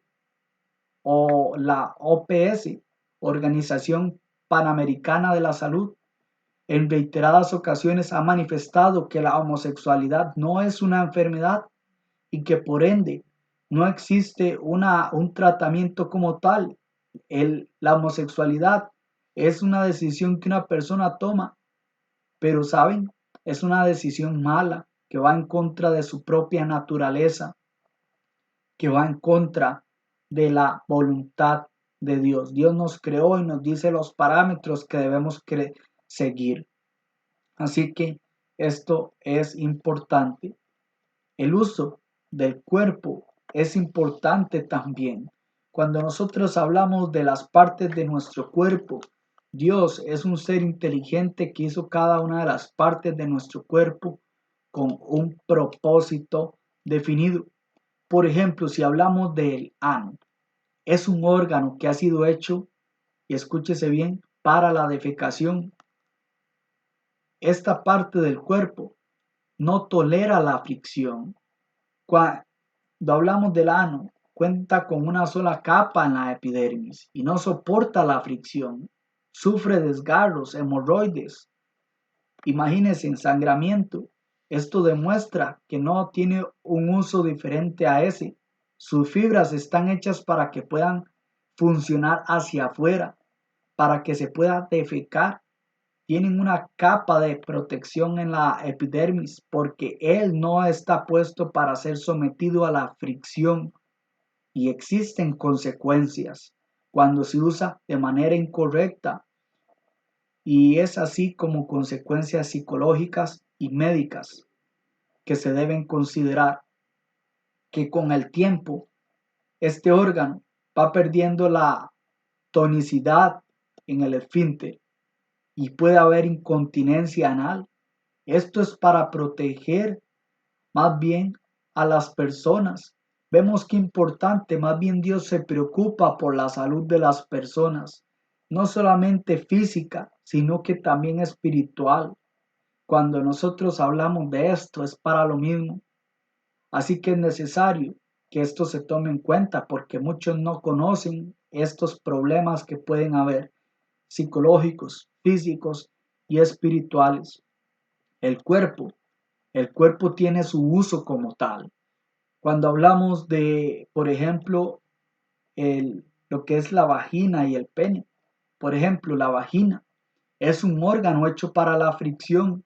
o la OPS, Organización Panamericana de la Salud, en reiteradas ocasiones ha manifestado que la homosexualidad no es una enfermedad y que por ende no existe un tratamiento como tal. La homosexualidad es una decisión que una persona toma, pero saben, es una decisión mala que va en contra de su propia naturaleza, que va en contra de la voluntad de Dios. Dios nos creó y nos dice los parámetros que debemos seguir. Así que esto es importante. El uso del cuerpo es importante también. Cuando nosotros hablamos de las partes de nuestro cuerpo, Dios es un ser inteligente que hizo cada una de las partes de nuestro cuerpo con un propósito definido. Por ejemplo, si hablamos del ano, es un órgano que ha sido hecho, y escúchese bien, para la defecación. Esta parte del cuerpo no tolera la fricción. Cuando hablamos del ano, cuenta con una sola capa en la epidermis y no soporta la fricción. Sufre desgarros, hemorroides. Imagínense, ensangramiento. Esto demuestra que no tiene un uso diferente a ese. Sus fibras están hechas para que puedan funcionar hacia afuera, para que se pueda defecar. Tienen una capa de protección en la epidermis porque él no está puesto para ser sometido a la fricción y existen consecuencias cuando se usa de manera incorrecta y es así como consecuencias psicológicas y médicas que se deben considerar que con el tiempo este órgano va perdiendo la tonicidad en el esfínter y puede haber incontinencia anal. Esto es para proteger más bien a las personas. Vemos que importante, más bien Dios se preocupa por la salud de las personas, no solamente física, sino que también espiritual. Cuando nosotros hablamos de esto es para lo mismo. Así que es necesario que esto se tome en cuenta porque muchos no conocen estos problemas que pueden haber psicológicos, físicos y espirituales. El cuerpo, el cuerpo tiene su uso como tal. Cuando hablamos de, por ejemplo, lo que es la vagina y el pene, por ejemplo, la vagina es un órgano hecho para la fricción.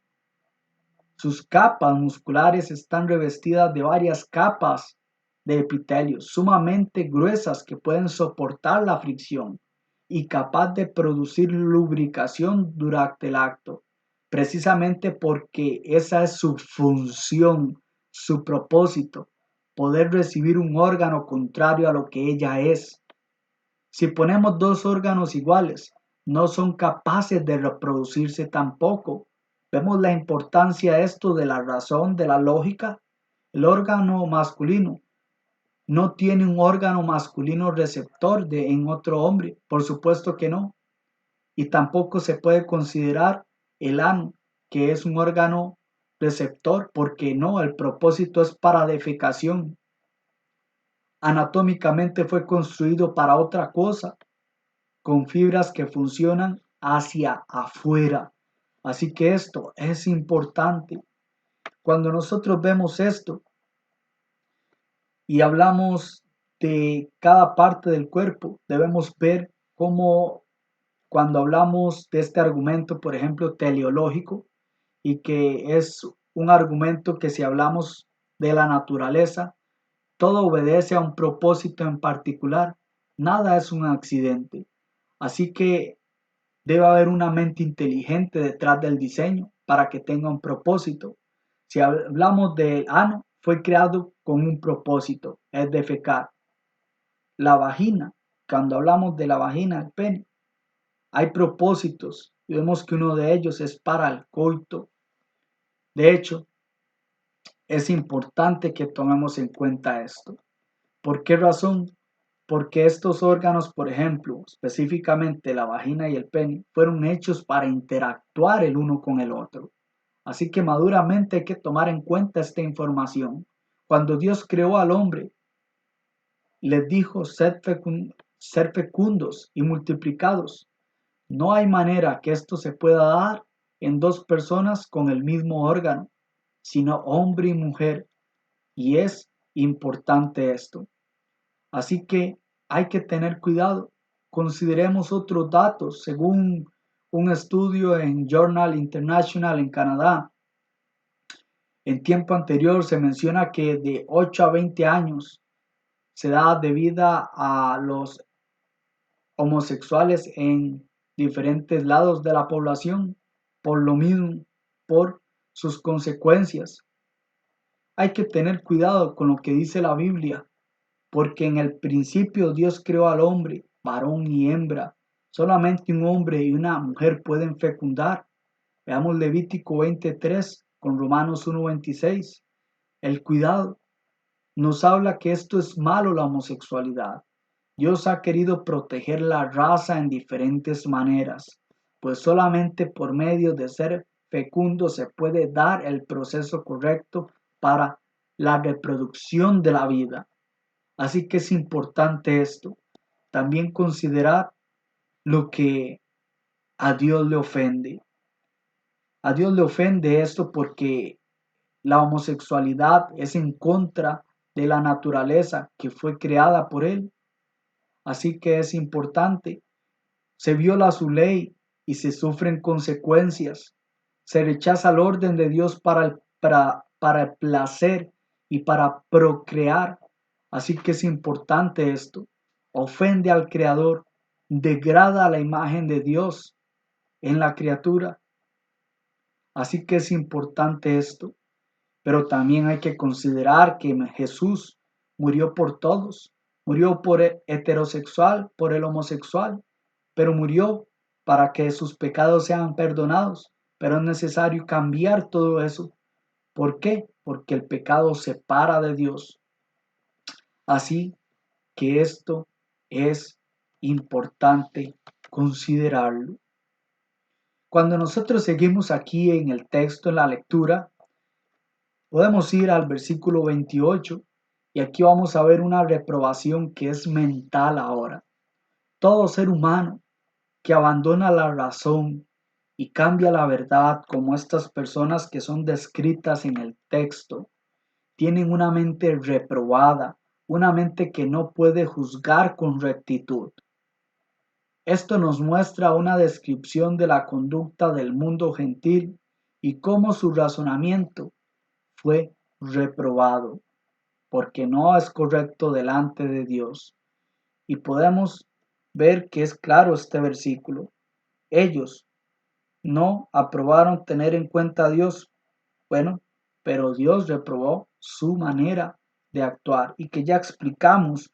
Sus capas musculares están revestidas de varias capas de epitelio sumamente gruesas que pueden soportar la fricción y capaz de producir lubricación durante el acto, precisamente porque esa es su función, su propósito, poder recibir un órgano contrario a lo que ella es. Si ponemos dos órganos iguales, no son capaces de reproducirse tampoco. Vemos la importancia de esto de la razón, de la lógica. El órgano masculino no tiene un órgano masculino receptor en otro hombre, por supuesto que no. Y tampoco se puede considerar el ano, que es un órgano receptor, porque no, el propósito es para defecación. Anatómicamente fue construido para otra cosa, con fibras que funcionan hacia afuera. Así que esto es importante. Cuando nosotros vemos esto y hablamos de cada parte del cuerpo, debemos ver cómo cuando hablamos de este argumento, por ejemplo, teleológico, y que es un argumento que si hablamos de la naturaleza, todo obedece a un propósito en particular, nada es un accidente. Así que debe haber una mente inteligente detrás del diseño. para que tenga un propósito. Si hablamos del ano, fue creado con un propósito, es defecar. La vagina, cuando hablamos de la vagina, el pene, hay propósitos y vemos que uno de ellos es para el coito. De hecho, es importante que tomemos en cuenta esto. ¿Por qué razón? Porque estos órganos, por ejemplo, específicamente la vagina y el pene, fueron hechos para interactuar el uno con el otro. Así que maduramente hay que tomar en cuenta esta información. Cuando Dios creó al hombre, les dijo ser fecundos y multiplicados. No hay manera que esto se pueda dar en dos personas con el mismo órgano, sino hombre y mujer. Y es importante esto. Así que hay que tener cuidado. Consideremos otros datos. Según un estudio en Journal International en Canadá, en tiempo anterior se menciona que de 8 a 20 años se da de vida a los homosexuales en diferentes lados de la población, por lo mismo, por sus consecuencias. Hay que tener cuidado con lo que dice la Biblia, porque en el principio Dios creó al hombre, varón y hembra. Solamente un hombre y una mujer pueden fecundar. Veamos Levítico 23 con Romanos 1:26. El cuidado nos habla que esto es malo, la homosexualidad. Dios ha querido proteger la raza en diferentes maneras, pues solamente por medio de ser fecundo se puede dar el proceso correcto para la reproducción de la vida. Así que es importante esto. También considerar lo que a Dios le ofende. A Dios le ofende esto porque la homosexualidad es en contra de la naturaleza que fue creada por Él. Así que es importante. Se viola su ley y se sufren consecuencias. Se rechaza el orden de Dios para el placer y para procrear. Así que es importante esto. Ofende al Creador, degrada la imagen de Dios en la criatura. Así que es importante esto. Pero también hay que considerar que Jesús murió por todos. Murió por el heterosexual, por el homosexual, pero murió para que sus pecados sean perdonados. Pero es necesario cambiar todo eso. ¿Por qué? Porque el pecado separa de Dios. Así que esto es importante considerarlo. Cuando nosotros seguimos aquí en el texto, en la lectura, podemos ir al versículo 28 y aquí vamos a ver una reprobación que es mental ahora. Todo ser humano que abandona la razón y cambia la verdad, como estas personas que son descritas en el texto, tienen una mente reprobada, una mente que no puede juzgar con rectitud. Esto nos muestra una descripción de la conducta del mundo gentil y cómo su razonamiento fue reprobado, porque no es correcto delante de Dios. Y podemos ver que es claro este versículo. Ellos no aprobaron tener en cuenta a Dios. Bueno, pero Dios reprobó su manera de actuar y que ya explicamos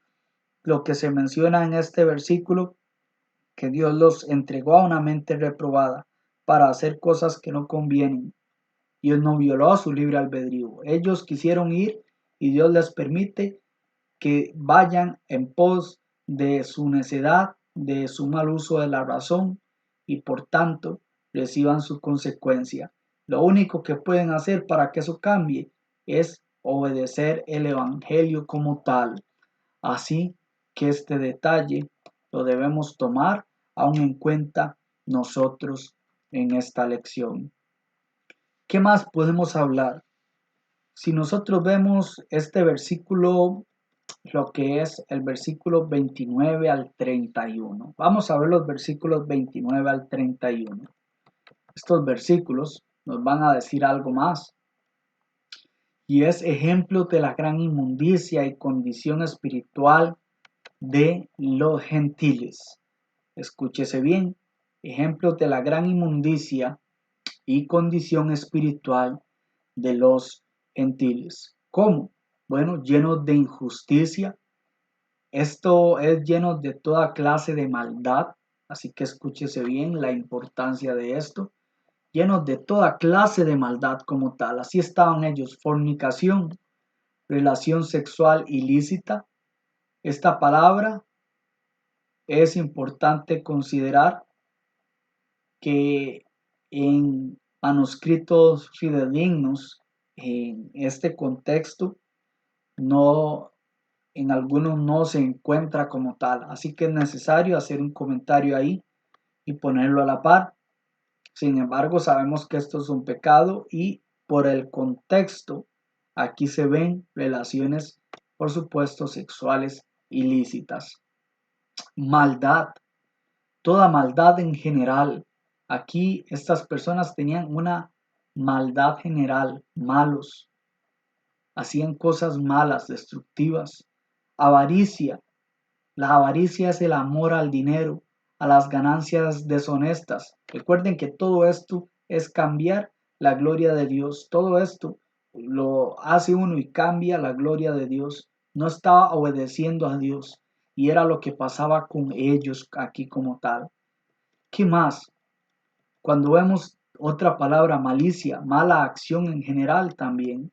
lo que se menciona en este versículo, que Dios los entregó a una mente reprobada para hacer cosas que no convienen. Dios no violó su libre albedrío. Ellos quisieron ir y Dios les permite que vayan en pos de su necedad, de su mal uso de la razón y por tanto reciban su consecuencia. Lo único que pueden hacer para que eso cambie es obedecer el Evangelio como tal. Así que este detalle lo debemos tomar aún en cuenta nosotros en esta lección. ¿Qué más podemos hablar? Si nosotros vemos este versículo, lo que es el versículo 29 al 31. Vamos a ver los versículos 29 al 31. Estos versículos nos van a decir algo más. Y es ejemplo de la gran inmundicia y condición espiritual de los gentiles. Escúchese bien. Ejemplo de la gran inmundicia y condición espiritual de los gentiles. ¿Cómo? Bueno, llenos de injusticia. Esto es lleno de toda clase de maldad, así que escúchese bien la importancia de esto. Llenos de toda clase de maldad como tal. Así estaban ellos: fornicación, relación sexual ilícita. Esta palabra es importante considerar que en manuscritos fidedignos, en este contexto, no, en algunos no se encuentra como tal. Así que es necesario hacer un comentario ahí y ponerlo a la par. Sin embargo, sabemos que esto es un pecado y por el contexto aquí se ven relaciones, por supuesto, sexuales ilícitas. Maldad, toda maldad en general. Aquí estas personas tenían una maldad general, malos, hacían cosas malas, destructivas. Avaricia, la avaricia es el amor al dinero, a las ganancias deshonestas. Recuerden que todo esto es cambiar la gloria de Dios. Todo esto lo hace uno y cambia la gloria de Dios. No estaba obedeciendo a Dios y era lo que pasaba con ellos aquí como tal. ¿Qué más? Cuando vemos otra palabra, malicia, mala acción en general también.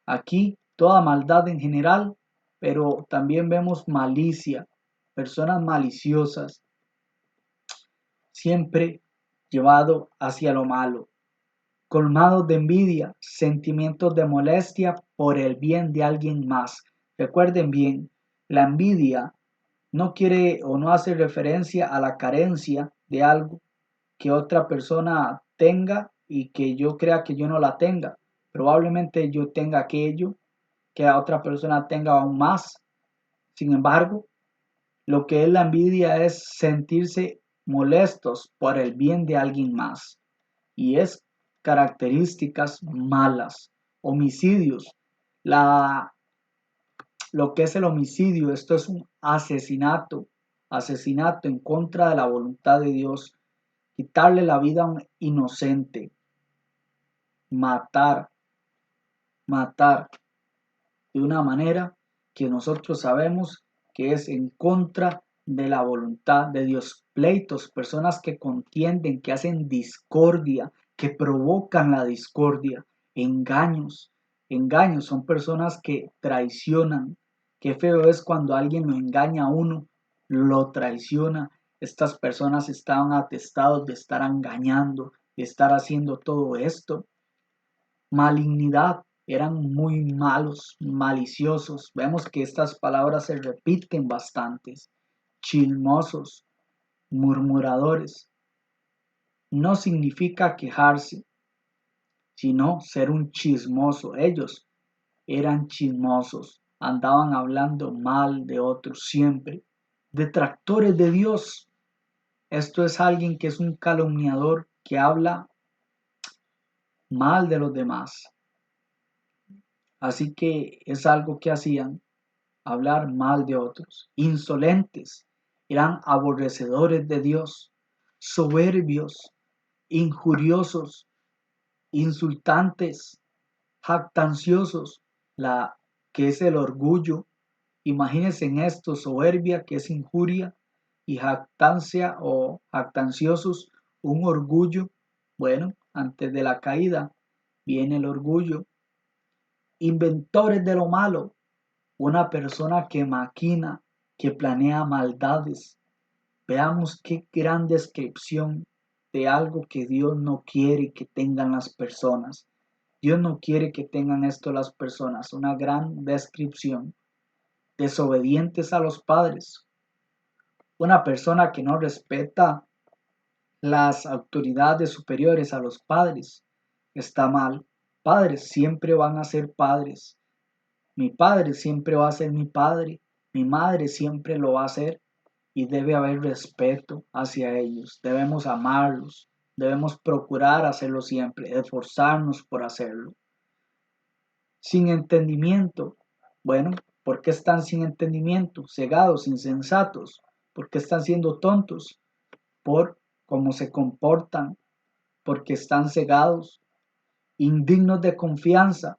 Aquí toda maldad en general, pero también vemos malicia, personas maliciosas, siempre llevado hacia lo malo, colmados de envidia, sentimientos de molestia por el bien de alguien más. Recuerden bien, la envidia no quiere o no hace referencia a la carencia de algo que otra persona tenga y que yo crea que yo no la tenga. Probablemente yo tenga aquello que la otra persona tenga aún más. Sin embargo, lo que es la envidia es sentirse molestos por el bien de alguien más. Y es características malas. Homicidios. Lo que es el homicidio, esto es un asesinato. Asesinato en contra de la voluntad de Dios. Quitarle la vida a un inocente. Matar. Matar de una manera que nosotros sabemos que es en contra de la voluntad de Dios. Pleitos, personas que contienden, que hacen discordia, que provocan la discordia, engaños. Engaños son personas que traicionan. Qué feo es cuando alguien lo engaña a uno, lo traiciona. Estas personas estaban atestados de estar engañando, de estar haciendo todo esto. Malignidad, eran muy malos, maliciosos. Vemos que estas palabras se repiten bastantes. Chismosos, murmuradores. No significa quejarse, sino ser un chismoso. Ellos eran chismosos, andaban hablando mal de otros siempre. Detractores de Dios. Esto es alguien que es un calumniador, que habla mal de los demás. Así que es algo que hacían, hablar mal de otros. Insolentes, eran aborrecedores de Dios. Soberbios, injuriosos, insultantes, jactanciosos, la que es el orgullo. Imagínense en esto: soberbia, que es injuria, y jactancia o jactanciosos, un orgullo. Bueno, antes de la caída viene el orgullo. Inventores de lo malo, una persona que maquina, que planea maldades. Veamos qué gran descripción de algo que Dios no quiere que tengan las personas. Dios no quiere que tengan esto las personas. Una gran descripción. Desobedientes a los padres. Una persona que no respeta las autoridades superiores a los padres. Está mal. Padres siempre van a ser padres. Mi padre siempre va a ser mi padre, mi madre siempre lo va a ser, y debe haber respeto hacia ellos. Debemos amarlos, debemos procurar hacerlo siempre, esforzarnos por hacerlo. Sin entendimiento. Bueno, ¿por qué están sin entendimiento? Cegados, insensatos. ¿Por qué están siendo tontos? Por cómo se comportan. porque están cegados, indignos de confianza.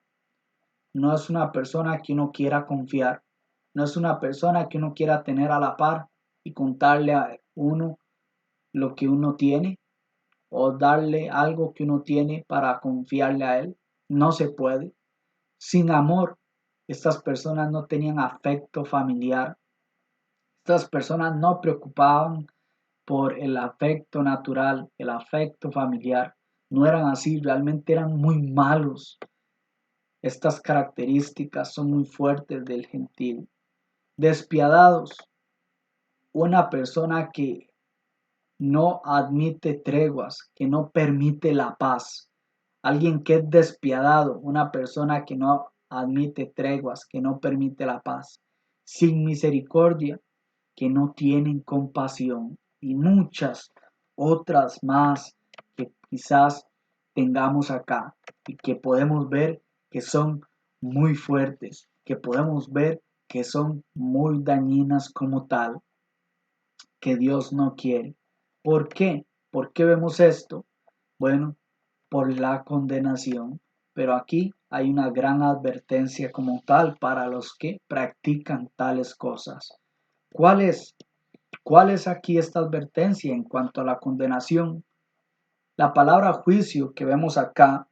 No es una persona que uno quiera confiar, no es una persona que uno quiera tener a la par y contarle a uno lo que uno tiene o darle algo que uno tiene para confiarle a él. No se puede. Sin amor, estas personas no tenían afecto familiar. Estas personas no preocupaban por el afecto natural, el afecto familiar. No eran así, realmente eran muy malos. Estas características son muy fuertes del gentil. Despiadados, una persona que no admite treguas, que no permite la paz. Alguien que es despiadado, una persona que no admite treguas, que no permite la paz. Sin misericordia, que no tienen compasión. Y muchas otras más que quizás tengamos acá y que podemos ver que son muy fuertes, que podemos ver que son muy dañinas como tal, que Dios no quiere. ¿Por qué? ¿Por qué vemos esto? Bueno, por la condenación. Pero aquí hay una gran advertencia como tal para los que practican tales cosas. ¿Cuál es? ¿Cuál es aquí esta advertencia en cuanto a la condenación? La palabra juicio que vemos acá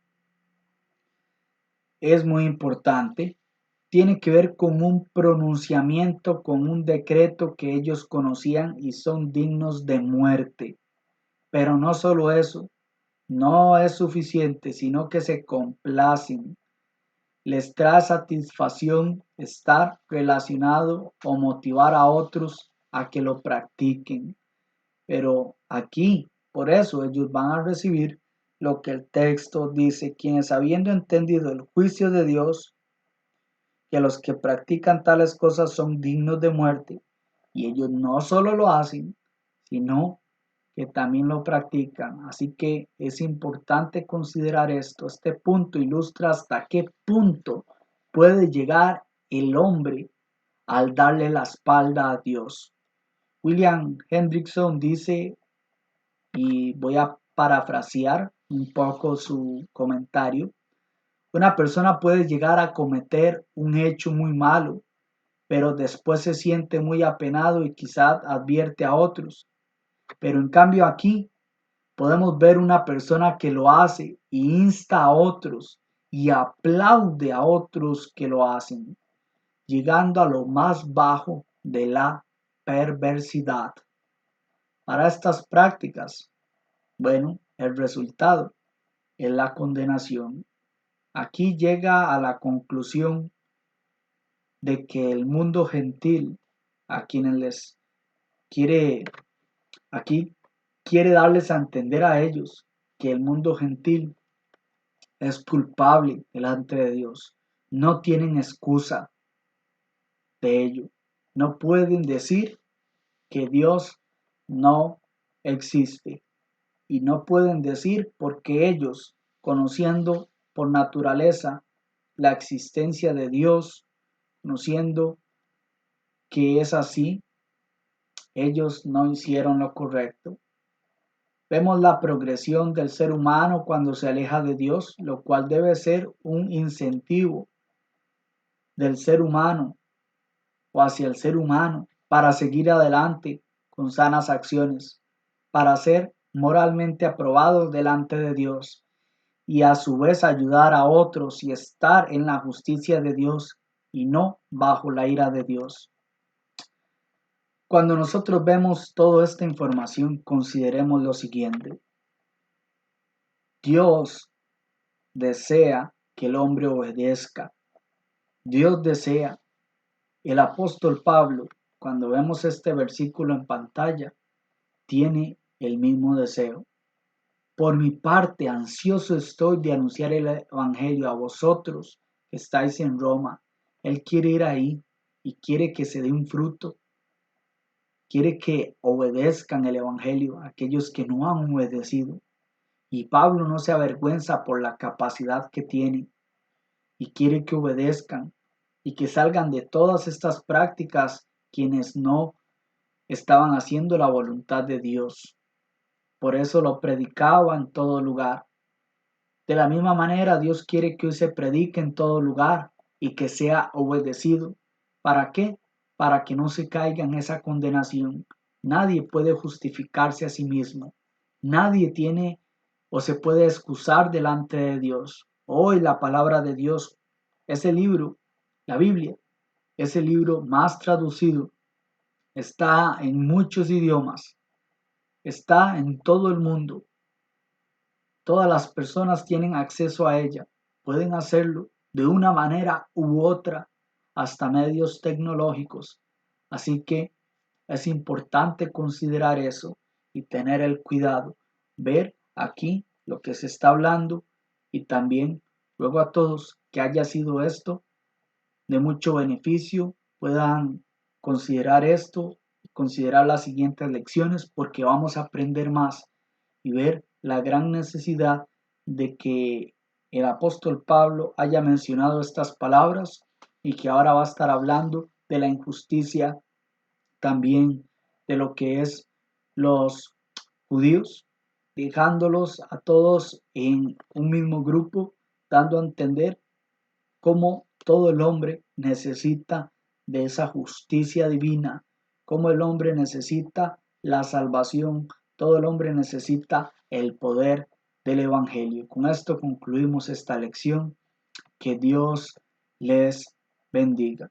es muy importante. Tiene que ver con un pronunciamiento, con un decreto que ellos conocían y son dignos de muerte. Pero no solo eso, no es suficiente, sino que se complacen. Les trae satisfacción estar relacionado o motivar a otros a que lo practiquen. Pero aquí, por eso ellos van a recibir lo que el texto dice, quienes habiendo entendido el juicio de Dios, que los que practican tales cosas son dignos de muerte, y ellos no solo lo hacen, sino que también lo practican. Así que es importante considerar esto. Este punto ilustra hasta qué punto puede llegar el hombre al darle la espalda a Dios. William Hendrickson dice, y voy a parafrasear un poco su comentario, una persona puede llegar a cometer un hecho muy malo, pero después se siente muy apenado y quizás advierte a otros. Pero en cambio aquí podemos ver una persona que lo hace y insta a otros y aplaude a otros que lo hacen, llegando a lo más bajo de la perversidad. Para estas prácticas, bueno, el resultado es la condenación. Aquí llega a la conclusión de que el mundo gentil, a quienes les quiere, aquí quiere darles a entender a ellos que el mundo gentil es culpable delante de Dios. No tienen excusa de ello. No pueden decir que Dios no existe. Y no pueden decir porque ellos, conociendo por naturaleza la existencia de Dios, conociendo que es así, ellos no hicieron lo correcto. Vemos la progresión del ser humano cuando se aleja de Dios, lo cual debe ser un incentivo del ser humano o hacia el ser humano para seguir adelante con sanas acciones, para ser moralmente aprobados delante de Dios y a su vez ayudar a otros y estar en la justicia de Dios y no bajo la ira de Dios. Cuando nosotros vemos toda esta información, consideremos lo siguiente. Dios desea que el hombre obedezca. Dios desea. El apóstol Pablo, cuando vemos este versículo en pantalla, tiene el mismo deseo. Por mi parte, ansioso estoy de anunciar el Evangelio a vosotros que estáis en Roma. Él quiere ir ahí y quiere que se dé un fruto. Quiere que obedezcan el Evangelio a aquellos que no han obedecido. Y Pablo no se avergüenza por la capacidad que tiene y quiere que obedezcan y que salgan de todas estas prácticas quienes no estaban haciendo la voluntad de Dios. Por eso lo predicaba en todo lugar. De la misma manera, Dios quiere que hoy se predique en todo lugar y que sea obedecido. ¿Para qué? Para que no se caiga en esa condenación. Nadie puede justificarse a sí mismo. Nadie tiene o se puede excusar delante de Dios. Hoy la palabra de Dios, ese libro, la Biblia, ese libro más traducido, está en muchos idiomas, está en todo el mundo. Todas las personas tienen acceso a ella. Pueden hacerlo de una manera u otra, hasta medios tecnológicos. Así que es importante considerar eso y tener el cuidado. Ver aquí lo que se está hablando y también luego a todos que haya sido esto de mucho beneficio puedan considerar esto, considerar las siguientes lecciones porque vamos a aprender más y ver la gran necesidad de que el apóstol Pablo haya mencionado estas palabras y que ahora va a estar hablando de la injusticia también de lo que es los judíos, dejándolos a todos en un mismo grupo, dando a entender cómo todo el hombre necesita de esa justicia divina, cómo el hombre necesita la salvación, todo el hombre necesita el poder del Evangelio. Con esto concluimos esta lección. Que Dios les bendiga.